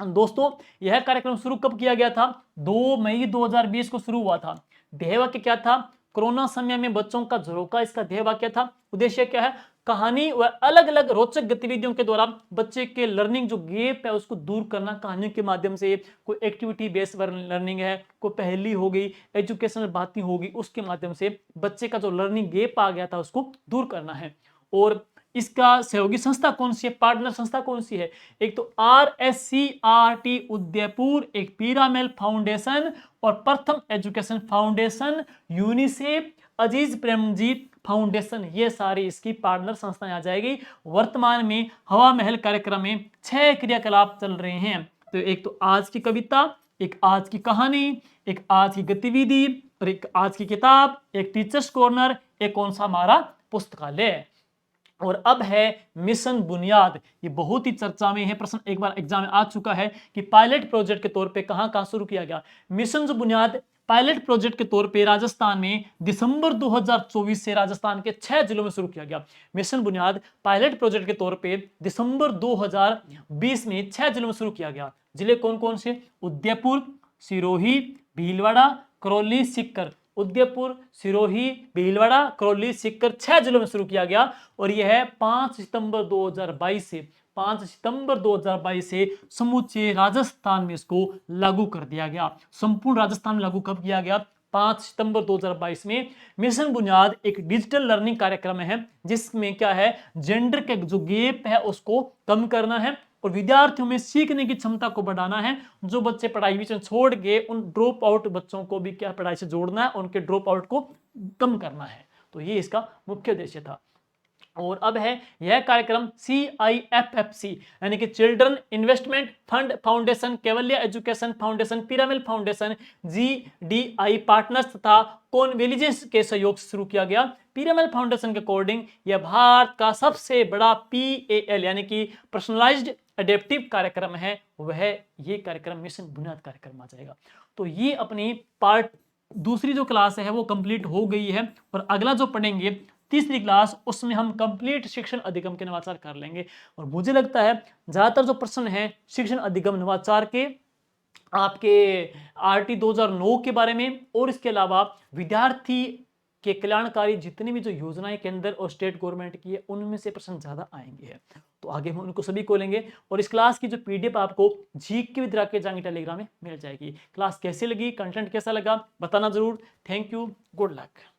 दोस्तों यह कार्यक्रम शुरू कब किया गया था, 2 मई 2020 को शुरू हुआ था। ध्येय वाक्य क्या था, कोरोना समय में बच्चों का झरोका, इसका ध्येय वाक्य था। उद्देश्य क्या है, कहानी व अलग अलग रोचक गतिविधियों के द्वारा बच्चे के लर्निंग जो गैप है उसको दूर करना कहानियों के माध्यम से। कोई एक्टिविटी बेस्ड लर्निंग है, कोई पहेली होगी, एजुकेशनल बातें होगी, उसके माध्यम से बच्चे का जो लर्निंग गैप आ गया था उसको दूर करना है। और इसका सहयोगी संस्था कौन सी है, पार्टनर संस्था कौन सी है, एक तो RSCERT उदयपुर, एक पीरामेल फाउंडेशन और प्रथम एजुकेशन फाउंडेशन, यूनिसेफ, अजीज प्रेमजीत फाउंडेशन, ये सारी इसकी पार्टनर संस्थाएं आ जाएगी। वर्तमान में हवा महल कार्यक्रम में 6 क्रियाकलाप चल रहे हैं। तो एक तो आज की कविता, एक आज की कहानी, एक आज की गतिविधि और एक आज की किताब, एक टीचर्स कॉर्नर, एक कौन सा हमारा पुस्तकालय। और अब है मिशन बुनियाद। ये बहुत ही चर्चा में है, प्रश्न एक बार एग्जाम में आ चुका है कि पायलट प्रोजेक्ट के तौर पे कहां शुरू किया गया। मिशन बुनियाद पायलट प्रोजेक्ट के तौर पे राजस्थान में दिसंबर 2024 से राजस्थान के 6 जिलों में शुरू किया गया। मिशन बुनियाद पायलट प्रोजेक्ट के तौर पे दिसंबर 2020 में 6 जिलों में शुरू किया गया। जिले कौन कौन से? उदयपुर, सिरोही, भीलवाड़ा, करौली, सीकर। उदयपुर, सिरोही, भीलवाड़ा, करौली, सीकर 6 जिलों में शुरू किया गया। और यह है 5 सितंबर 2022 से 5 सितंबर 2022 से समूचे राजस्थान में इसको लागू कर दिया गया। संपूर्ण राजस्थान में लागू कब किया गया? 5 सितंबर 2022 में। मिशन बुनियाद एक डिजिटल लर्निंग कार्यक्रम है जिसमें क्या है, जेंडर के जो गैप है उसको कम करना है और विद्यार्थियों में सीखने की क्षमता को बढ़ाना है। जो बच्चे पढ़ाई बीच में छोड़ गए उन ड्रॉप आउट बच्चों को भी क्या पढ़ाई से जोड़ना है, उनके ड्रॉप आउट को कम करना है। तो ये इसका मुख्य उद्देश्य था। और अब है यह कार्यक्रम CIFFC यानी कि children investment fund foundation, Kewalia education foundation, Piramal foundation, GDI partners तथा कॉन्वेलिजेंस के सहयोग से शुरू किया गया। पिरामिल फाउंडेशन के अकॉर्डिंग यह भारत का सबसे बड़ा PAL यानी कि पर्सनलाइज्ड एडेप्टिव कार्यक्रम है। वह ये कार्यक्रम मिशन बुनियाद कार्यक्रम आ जाएगा। तो ये अपनी पार्ट दूसरी जो क्लास है वो कंप्लीट हो गई है। और अगला जो पढ़ेंगे तीसरी क्लास, उसमें हम कंप्लीट शिक्षण अधिगम के नवाचार कर लेंगे। और मुझे लगता है ज्यादातर जो प्रश्न है शिक्षण अधिगम नवाचार के, आपके RT 2009 के बारे में और इसके अलावा विद्यार्थी के कल्याणकारी जितनी भी जो योजनाएं केंद्र और स्टेट गवर्नमेंट की है उनमें से प्रश्न ज्यादा आएंगे। तो आगे हम उनको सभी को लेंगे। और इस क्लास की जो PDF आपको GK विद राकेश जांगी टेलीग्राम में मिल जाएगी। क्लास कैसी लगी, कंटेंट कैसा लगा बताना जरूर। Thank you, good luck.